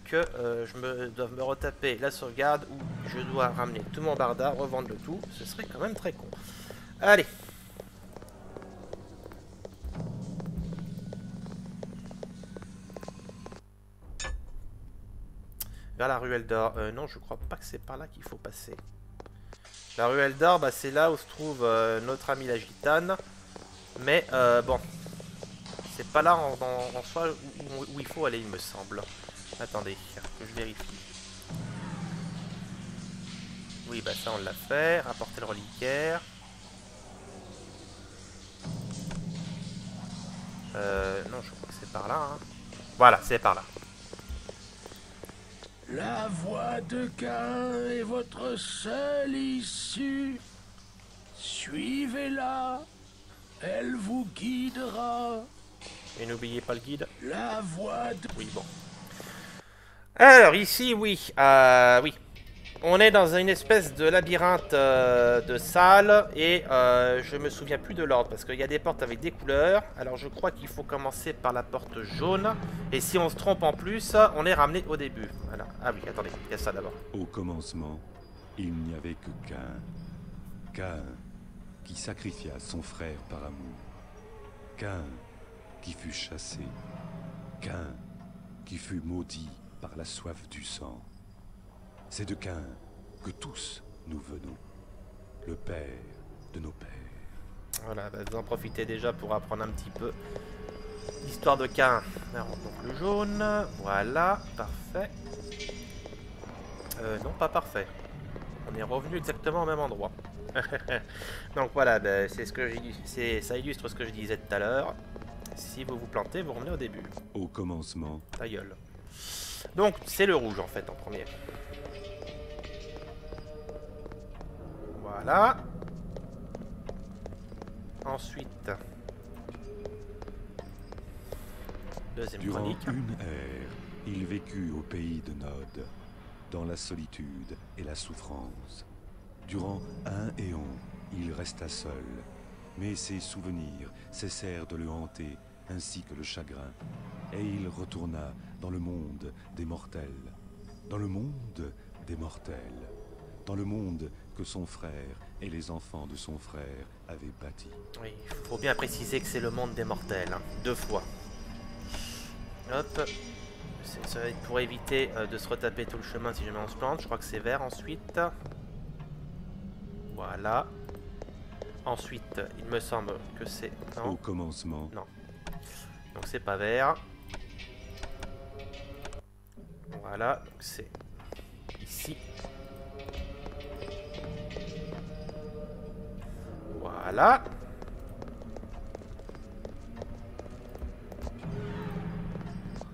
Speaker 1: Que je dois me retaper la sauvegarde où je dois ramener tout mon barda, revendre le tout. Ce serait quand même très con. Allez. Vers la ruelle d'or. Non, je crois pas que c'est par là qu'il faut passer. La ruelle d'or, bah, c'est là où se trouve notre amie la gitane. Mais bon, c'est pas là en soi où il faut aller, il me semble. Attendez, que je vérifie. Oui, bah ça on l'a fait. Rapporter le reliquaire. Non, je crois que c'est par là. Hein. Voilà, c'est par là.
Speaker 9: La voix de Caïn est votre seule issue. Suivez-la. Elle vous guidera.
Speaker 1: Et n'oubliez pas le guide.
Speaker 9: La voix de...
Speaker 1: Oui, bon. Alors ici, oui. Oui. On est dans une espèce de labyrinthe de salles et je me souviens plus de l'ordre parce qu'il y a des portes avec des couleurs. Alors je crois qu'il faut commencer par la porte jaune et si on se trompe en plus, on est ramené au début. Voilà. Ah oui, attendez, il y a ça d'abord.
Speaker 10: Au commencement, il n'y avait que Caïn. Caïn qui sacrifia son frère par amour. Caïn qui fut chassé. Caïn qui fut maudit par la soif du sang. C'est de Caïn que tous nous venons, le père de nos pères.
Speaker 1: Voilà, bah, vous en profitez déjà pour apprendre un petit peu l'histoire de Caïn. Alors, donc le jaune, voilà, parfait. Non, pas parfait. On est revenu exactement au même endroit. Donc voilà, bah, c'est ce que ça illustre ce que je disais tout à l'heure. Si vous vous plantez, vous revenez au début.
Speaker 10: Au commencement.
Speaker 1: Ta gueule. Donc c'est le rouge en fait en premier. Voilà. Ensuite. Deuxième
Speaker 10: Durant
Speaker 1: chronique.
Speaker 10: une ère, il vécut au pays de Nod, dans la solitude et la souffrance. Durant un éon, il resta seul, mais ses souvenirs cessèrent de le hanter, ainsi que le chagrin, et il retourna dans le monde des mortels. Dans le monde des mortels. Dans le monde que son frère et les enfants de son frère avaient bâti.
Speaker 1: Oui, il faut bien préciser que c'est le monde des mortels, hein, 2 fois. Hop. Ça va être pour éviter de se retaper tout le chemin si jamais on se plante. Je crois que c'est vert ensuite. Voilà. Ensuite, il me semble que c'est...
Speaker 10: Au commencement.
Speaker 1: Non. Donc c'est pas vert. Voilà, donc c'est ici. Voilà.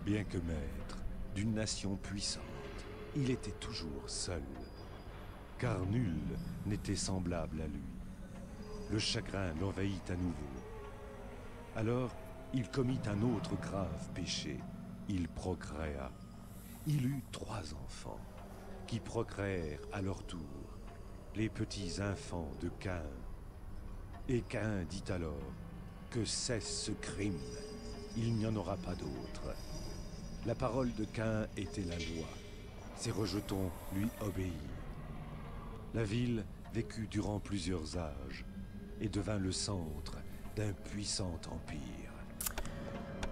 Speaker 10: Bien que maître d'une nation puissante, il était toujours seul, car nul n'était semblable à lui. Le chagrin l'envahit à nouveau. Alors, il commit un autre grave péché. Il procréa. Il eut 3 enfants, qui procréèrent à leur tour, les petits enfants de Caïn. Et Caïn dit alors, que cesse ce crime, il n'y en aura pas d'autre. La parole de Caïn était la loi, ses rejetons lui obéirent. La ville vécut durant plusieurs âges, et devint le centre d'un puissant empire.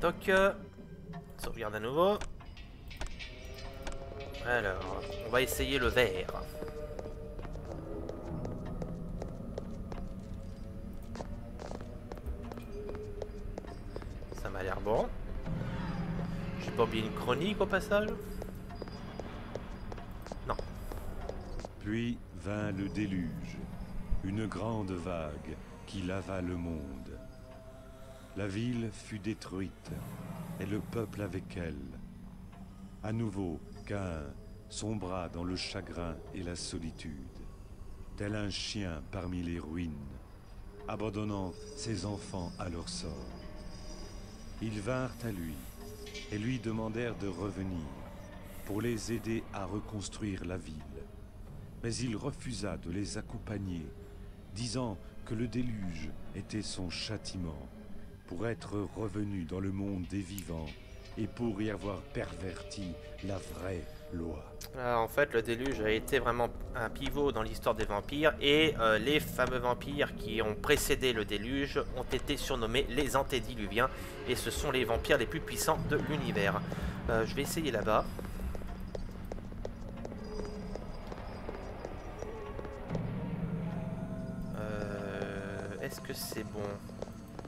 Speaker 1: Donc, sauvegarde à nouveau. Alors, on va essayer le vert. Ça m'a l'air bon. J'ai pas oublié une chronique au passage? Non.
Speaker 10: Puis vint le déluge, une grande vague qui lava le monde. La ville fut détruite, et le peuple avec elle. À nouveau, Caïn sombra dans le chagrin et la solitude, tel un chien parmi les ruines, abandonnant ses enfants à leur sort. Ils vinrent à lui, et lui demandèrent de revenir, pour les aider à reconstruire la ville. Mais il refusa de les accompagner, disant que le déluge était son châtiment, pour être revenu dans le monde des vivants et pour y avoir perverti la vraie loi.
Speaker 1: En fait, le déluge a été vraiment un pivot dans l'histoire des vampires et les fameux vampires qui ont précédé le déluge ont été surnommés les antédiluviens et ce sont les vampires les plus puissants de l'univers. Je vais essayer là-bas. Est-ce que c'est bon?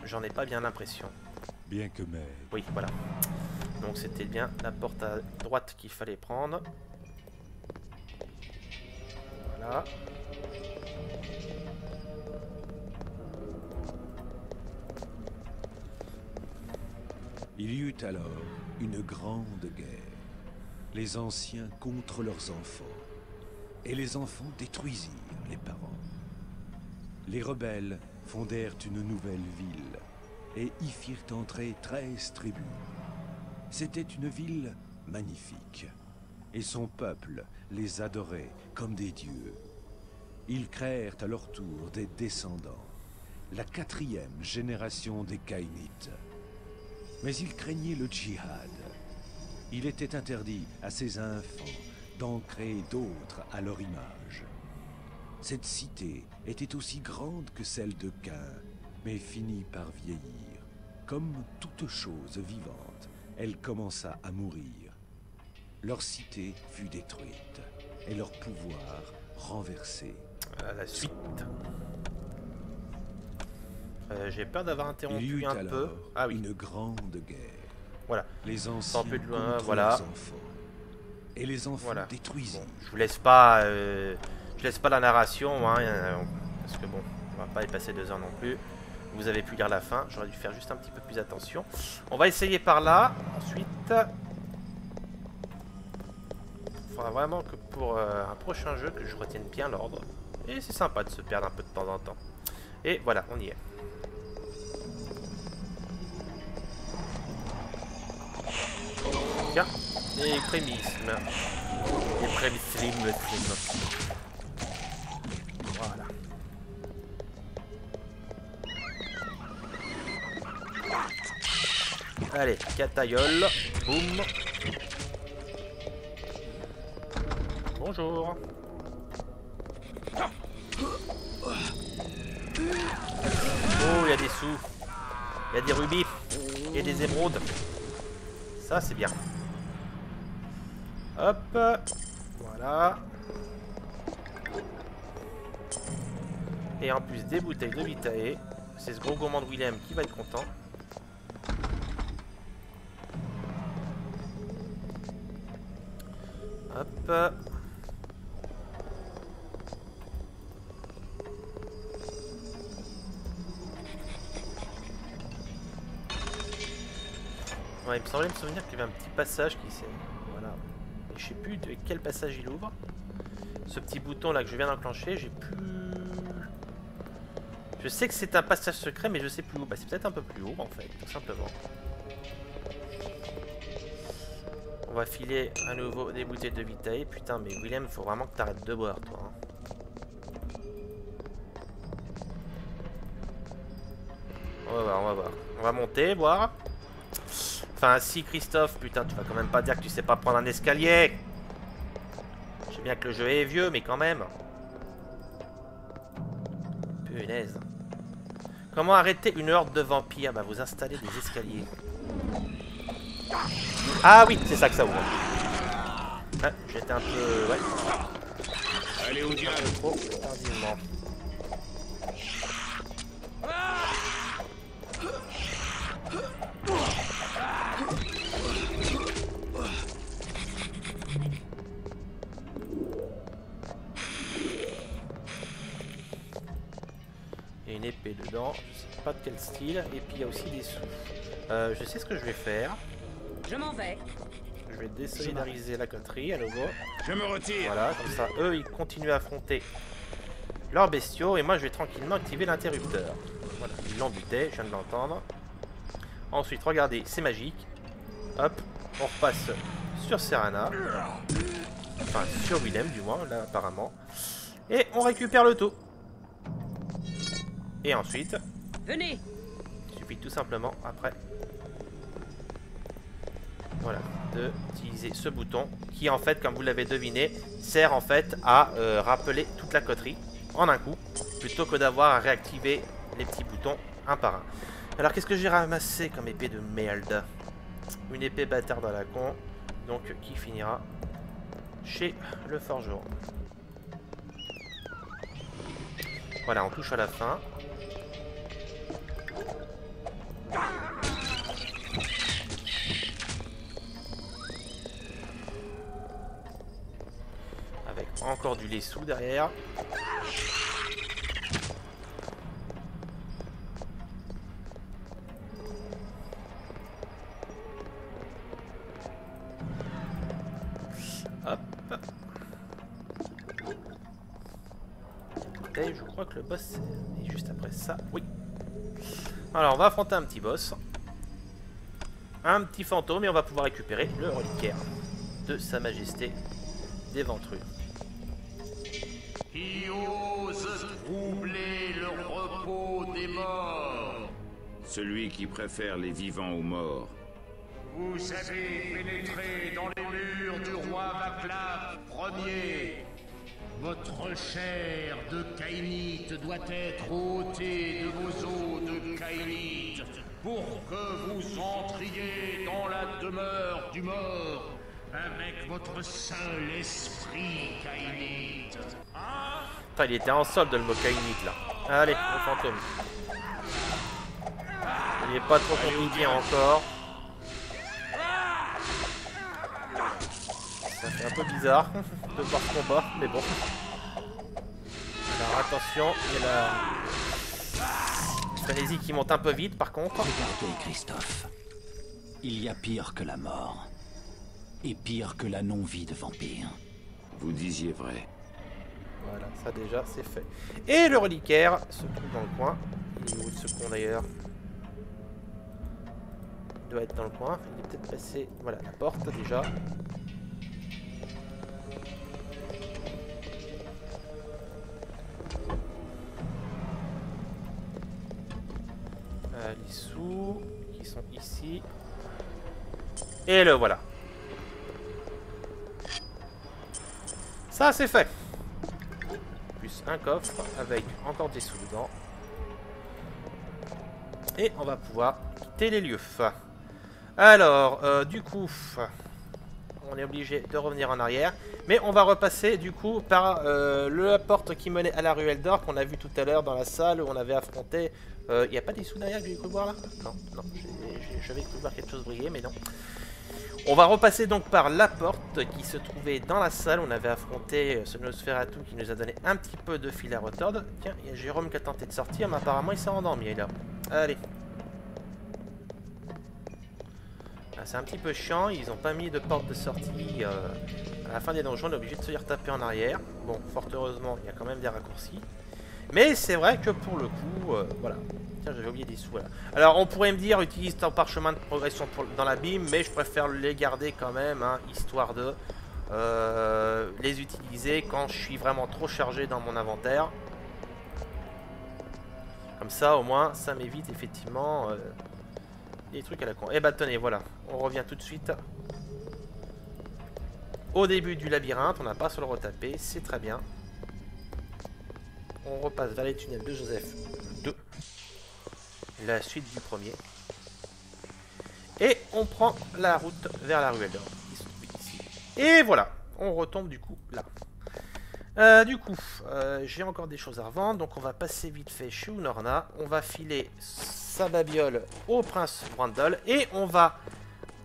Speaker 1: J'en ai pas bien l'impression.
Speaker 10: Bien que mais...
Speaker 1: Oui, voilà. Donc c'était bien la porte à droite qu'il fallait prendre. Voilà.
Speaker 10: Il y eut alors une grande guerre. Les anciens contre leurs enfants. Et les enfants détruisirent les parents. Les rebelles fondèrent une nouvelle ville et y firent entrer 13 tribus. C'était une ville magnifique, et son peuple les adorait comme des dieux. Ils créèrent à leur tour des descendants, la 4e génération des Kainites. Mais ils craignaient le djihad. Il était interdit à ces enfants d'en créer d'autres à leur image. Cette cité était aussi grande que celle de Cain, mais finit par vieillir. Comme toute chose vivante, elle commença à mourir. Leur cité fut détruite et leur pouvoir renversé.
Speaker 1: À la suite. J'ai peur d'avoir interrompu un peu. Ah oui.
Speaker 10: Une grande guerre.
Speaker 1: Voilà.
Speaker 10: Les anciens
Speaker 1: plus de loin,
Speaker 10: contre
Speaker 1: voilà.
Speaker 10: les enfants. Et les enfants détruisirent.
Speaker 1: Bon, je vous laisse pas, la narration, hein, parce que bon, on va pas y passer 2 heures non plus. Vous avez pu lire la fin. J'aurais dû faire juste un petit peu plus attention. On va essayer par là. Ensuite, il faudra vraiment que pour un prochain jeu que je retienne bien l'ordre. Et c'est sympa de se perdre un peu de temps en temps. Et voilà, on y est. Tiens, les prémismes. Les prémismes. Voilà. Allez, cataïole. Boum. Bonjour. Oh, il y a des sous. Il y a des rubis. Et des émeraudes. Ça, c'est bien. Hop. Voilà. Et en plus, des bouteilles de Vitae. C'est ce gros gourmand de Willem qui va être content. Hop. Ouais, il me semblait me souvenir qu'il y avait un petit passage qui s'est... Voilà. Et je sais plus de quel passage il ouvre. Ce petit bouton là que je viens d'enclencher, j'ai plus... Je sais que c'est un passage secret, mais je sais plus où. Bah c'est peut-être un peu plus haut en fait, tout simplement. On va filer à nouveau des bouteilles de Vitae. Putain, mais Willem, faut vraiment que t'arrêtes de boire, toi. Hein. On va voir, on va voir. On va monter, voir. Enfin, si Christophe, putain, tu vas quand même pas dire que tu sais pas prendre un escalier. Je sais bien que le jeu est vieux, mais quand même. Punaise. Comment arrêter une horde de vampires? Bah, vous installez des escaliers. Ah oui, c'est ça que ça ouvre. Ah, j'étais un peu... Ouais.
Speaker 4: Allez au diable.
Speaker 1: Trop tardivement. Il y a une épée dedans, je sais pas de quel style, et puis il y a aussi des sous. Je sais ce que je vais faire.
Speaker 6: Je m'en vais.
Speaker 1: Je vais désolidariser la coterie à nouveau.
Speaker 4: Je me retire.
Speaker 1: Voilà, comme ça, eux, ils continuent à affronter leurs bestiaux, et moi, je vais tranquillement activer l'interrupteur. Voilà, ils l'ont buté, je viens de l'entendre. Ensuite, regardez, c'est magique. Hop, on repasse sur Serana. Enfin, sur Willem, du moins, là, apparemment. Et on récupère le tout. Et ensuite...
Speaker 6: Venez.
Speaker 1: Il suffit tout simplement, après... Voilà, d'utiliser ce bouton qui en fait, comme vous l'avez deviné, sert en fait à rappeler toute la coterie en un coup, plutôt que d'avoir à réactiver les petits boutons un par un. Alors qu'est-ce que j'ai ramassé comme épée de merde? Une épée bâtarde à la con, donc qui finira chez le forgeron. Voilà, on touche à la fin. Avec encore du lait sous derrière. Hop. Et je crois que le boss est juste après ça. Oui. Alors on va affronter un petit boss. Un petit fantôme et on va pouvoir récupérer le reliquaire. de Sa Majesté des Ventrus.
Speaker 9: Qui ose troubler le repos des morts?
Speaker 4: Celui qui préfère les vivants aux morts.
Speaker 9: Vous avez pénétré dans les murs du roi Vaclav Ier. Votre chair de Kainite doit être ôtée de vos os de Kainite pour que vous entriez dans la demeure du mort avec votre seul esprit Kainite.
Speaker 1: Putain, il était en solde le mot Kainite là. Allez, le fantôme. Il est pas trop compliqué encore. Ça fait un peu bizarre de voir ce combat, mais bon. Alors attention, il y a la frénésie qui monte un peu vite par contre.
Speaker 2: Regardez, Christophe. Il y a pire que la mort. Et pire que la non-vie de vampire.
Speaker 4: Vous disiez vrai.
Speaker 1: Voilà, ça déjà c'est fait. Et le reliquaire se trouve dans le coin. Il est où le second d'ailleurs? Il doit être dans le coin. Il est peut-être passé. Voilà, la porte déjà. Les sous qui sont ici. Et le voilà. Ça c'est fait. Plus un coffre avec encore des sous dedans. Et on va pouvoir quitter les lieux. Alors, du coup, on est obligé de revenir en arrière. Mais on va repasser du coup par la porte qui menait à la ruelle d'or qu'on a vu tout à l'heure dans la salle où on avait affronté... Il n'y a pas des sous derrière que j'ai cru voir là? Non, non, j'avais cru voir quelque chose briller, mais non. On va repasser donc par la porte qui se trouvait dans la salle où on avait affronté ce Nosferatu qui nous a donné un petit peu de fil à retordre. Tiens, il y a Jérôme qui a tenté de sortir, mais apparemment il s'est endormi là. Allez. C'est un petit peu chiant, ils n'ont pas mis de porte de sortie. À la fin des donjons, on est obligé de se les retaper en arrière. Bon, fort heureusement, il y a quand même des raccourcis. Mais c'est vrai que pour le coup, voilà. Tiens, j'avais oublié des sous là. Alors, on pourrait me dire, utilise ton parchemin de progression dans l'abîme, mais je préfère les garder quand même, hein, histoire de les utiliser quand je suis vraiment trop chargé dans mon inventaire. Comme ça, au moins, ça m'évite effectivement des trucs à la con. Et bah tenez, voilà. On revient tout de suite au début du labyrinthe. On n'a pas à se le retaper, c'est très bien. On repasse vers les tunnels de Joseph 2. La suite du premier. Et on prend la route vers la ruelle d'or qui se trouve ici. Et voilà, on retombe du coup là. J'ai encore des choses à revendre. Donc on va passer vite fait chez Unorna. On va filer sa babiole au prince Brundle. Et on va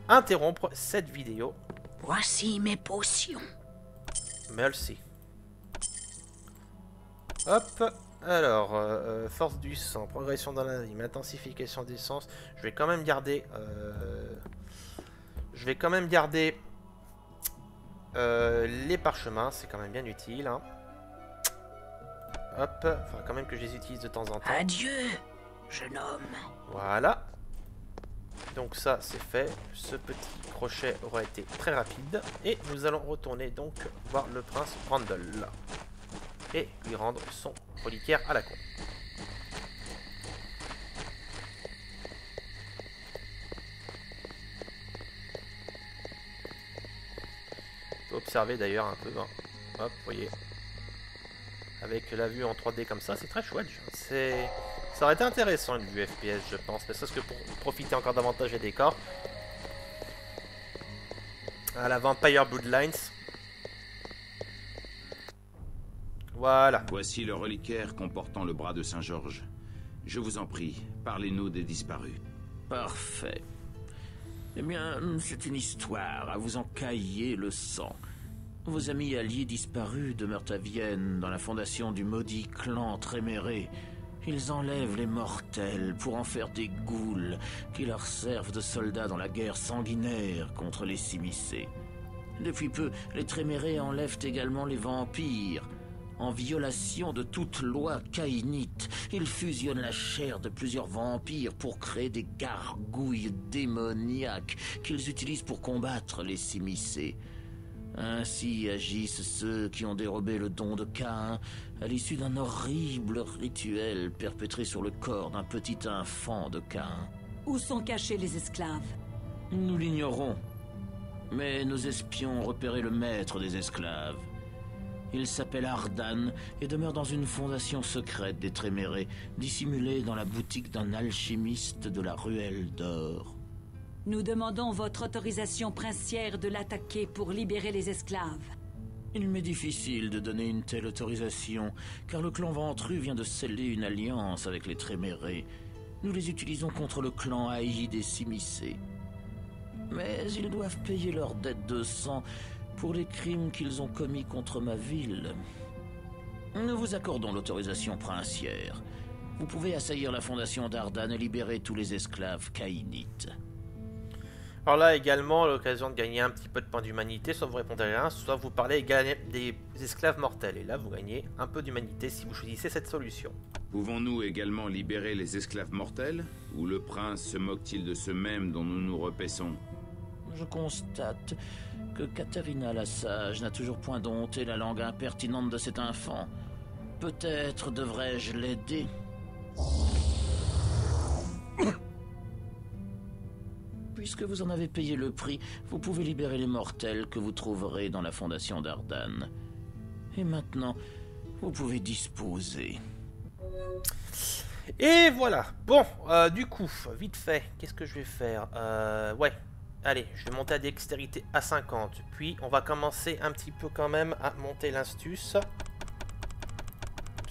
Speaker 1: interrompre cette vidéo.
Speaker 11: Voici mes potions.
Speaker 1: Merci. Hop, alors, force du sang, progression dans la vie, intensification des sens. Je vais quand même garder... les parchemins, c'est quand même bien utile. Hein. Hop, il faudra quand même que je les utilise de temps en temps.
Speaker 11: Adieu, jeune homme.
Speaker 1: Voilà. Donc ça, c'est fait. Ce petit crochet aura été très rapide. Et nous allons retourner donc voir le prince Brundle. Et lui rendre son reliquaire à la con. Faut observer d'ailleurs un peu. Hein. Hop, vous voyez. Avec la vue en 3D comme ça, c'est très chouette. Ça aurait été intéressant une vue FPS, je pense. Ne serait-ce que pour profiter encore davantage des décors. À la Vampire Bloodlines. Voilà.
Speaker 4: Voici le reliquaire comportant le bras de Saint-Georges. Je vous en prie, parlez-nous des disparus.
Speaker 12: Parfait. Eh bien, c'est une histoire à vous encailler le sang. Vos amis alliés disparus demeurent à Vienne, dans la fondation du maudit clan Tréméré. Ils enlèvent les mortels pour en faire des ghouls qui leur servent de soldats dans la guerre sanguinaire contre les Simicées. Depuis peu, les Tréméré enlèvent également les vampires. En violation de toute loi caïnite, ils fusionnent la chair de plusieurs vampires pour créer des gargouilles démoniaques qu'ils utilisent pour combattre les Simicées. Ainsi agissent ceux qui ont dérobé le don de Caïn à l'issue d'un horrible rituel perpétré sur le corps d'un petit enfant de Caïn.
Speaker 6: Où sont cachés les esclaves?
Speaker 12: Nous l'ignorons, mais nos espions ont repéré le maître des esclaves. Il s'appelle Ardan et demeure dans une fondation secrète des Trémérés, dissimulée dans la boutique d'un alchimiste de la Ruelle d'Or.
Speaker 6: Nous demandons votre autorisation princière de l'attaquer pour libérer les esclaves.
Speaker 12: Il m'est difficile de donner une telle autorisation, car le clan Ventru vient de sceller une alliance avec les Trémérés. Nous les utilisons contre le clan Haï des Simicées. Mais ils doivent payer leur dette de sang pour les crimes qu'ils ont commis contre ma ville. Nous vous accordons l'autorisation princière. Vous pouvez assaillir la fondation d'Ardan et libérer tous les esclaves caïnites.
Speaker 1: Alors là également, l'occasion de gagner un petit peu de points d'humanité, soit vous répondez à rien, soit vous parlez des esclaves mortels. Et là vous gagnez un peu d'humanité si vous choisissez cette solution.
Speaker 4: Pouvons-nous également libérer les esclaves mortels? Ou le prince se moque-t-il de ceux mêmes dont nous nous repaissons?
Speaker 12: Je constate que Katharina la Sage n'a toujours point dompté la langue impertinente de cet enfant. Peut-être devrais-je l'aider. Puisque vous en avez payé le prix, vous pouvez libérer les mortels que vous trouverez dans la fondation d'Ardan. Et maintenant, vous pouvez disposer.
Speaker 1: Et voilà. Bon, du coup, vite fait, qu'est-ce que je vais faire? Ouais, allez, je vais monter à dextérité à 50. Puis, on va commencer un petit peu quand même à monter l'astuce.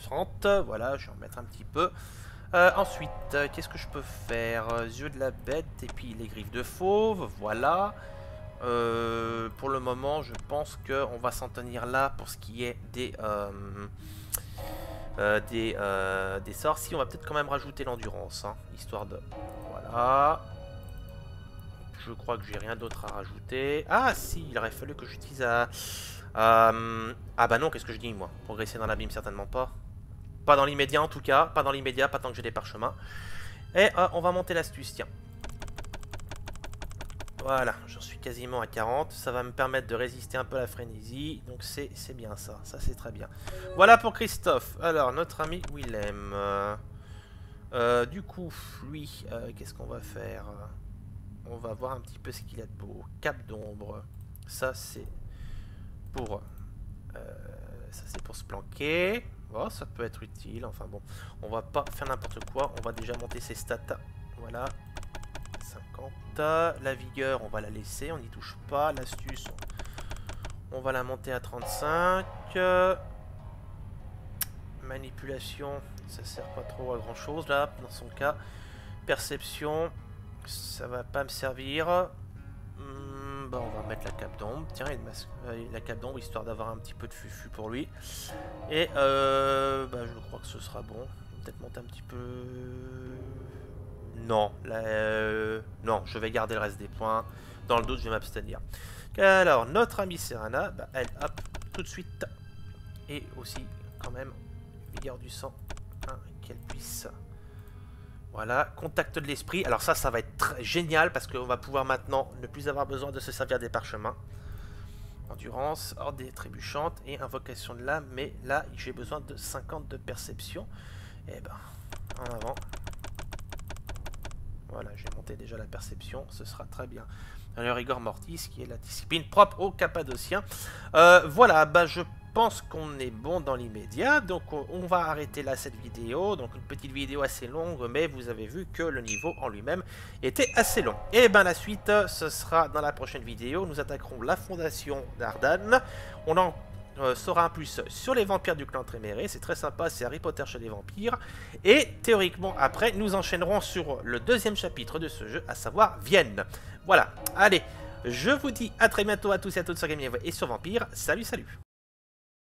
Speaker 1: 30, voilà, je vais en mettre un petit peu. Ensuite, qu'est-ce que je peux faire? Yeux de la bête et puis les griffes de fauve, voilà. Pour le moment, je pense qu'on va s'en tenir là pour ce qui est des sorts. Si, on va peut-être quand même rajouter l'endurance, hein, histoire de... Voilà. Je crois que j'ai rien d'autre à rajouter. Ah si, il aurait fallu que j'utilise ah bah non, qu'est-ce que je dis moi? Progresser dans l'abîme, certainement pas. Pas dans l'immédiat en tout cas, pas dans l'immédiat, pas tant que j'ai des parchemins. Et on va monter l'astuce, tiens. Voilà, j'en suis quasiment à 40. Ça va me permettre de résister un peu à la frénésie. Donc c'est bien ça, c'est très bien. Voilà pour Christophe. Alors, notre ami Willem. Du coup, lui, qu'est-ce qu'on va faire? On va voir un petit peu ce qu'il a de beau. Cape d'ombre. Ça, c'est pour... ça, c'est pour se planquer. Oh, ça peut être utile, enfin bon, on va pas faire n'importe quoi, on va déjà monter ses stats, voilà, 50, la vigueur on va la laisser, on n'y touche pas, l'astuce on va la monter à 35, manipulation, ça sert pas trop à grand chose là, dans son cas, perception, ça va pas me servir, bah on va mettre la cape d'ombre, tiens, la cape d'ombre histoire d'avoir un petit peu de fufu pour lui. Et bah je crois que ce sera bon. Peut-être monter un petit peu. Non, non, je vais garder le reste des points. Dans le doute, je vais m'abstenir. Alors, notre amie Serana, bah, elle, hop, tout de suite. Et aussi, quand même, vigueur du sang, hein, qu'elle puisse. Voilà, contact de l'esprit. Alors ça va être très génial parce qu'on va pouvoir maintenant ne plus avoir besoin de se servir des parchemins. Endurance, horde des trébuchantes et invocation de l'âme. Mais là, j'ai besoin de 50 de perception. Et ben, en avant. Voilà, j'ai monté déjà la perception. Ce sera très bien. Le rigor mortis, qui est la discipline propre aux Cappadociens. Voilà, bah je pense qu'on est bon dans l'immédiat, donc on va arrêter là cette vidéo, donc une petite vidéo assez longue, mais vous avez vu que le niveau en lui-même était assez long. Et ben la suite, ce sera dans la prochaine vidéo, nous attaquerons la fondation d'Ardan, on en saura un plus sur les vampires du clan Tréméré, c'est très sympa, c'est Harry Potter chez les vampires, et théoriquement après, nous enchaînerons sur le deuxième chapitre de ce jeu, à savoir Vienne. Voilà, allez, je vous dis à très bientôt à tous et à toutes sur Gaming et sur Vampire, salut salut.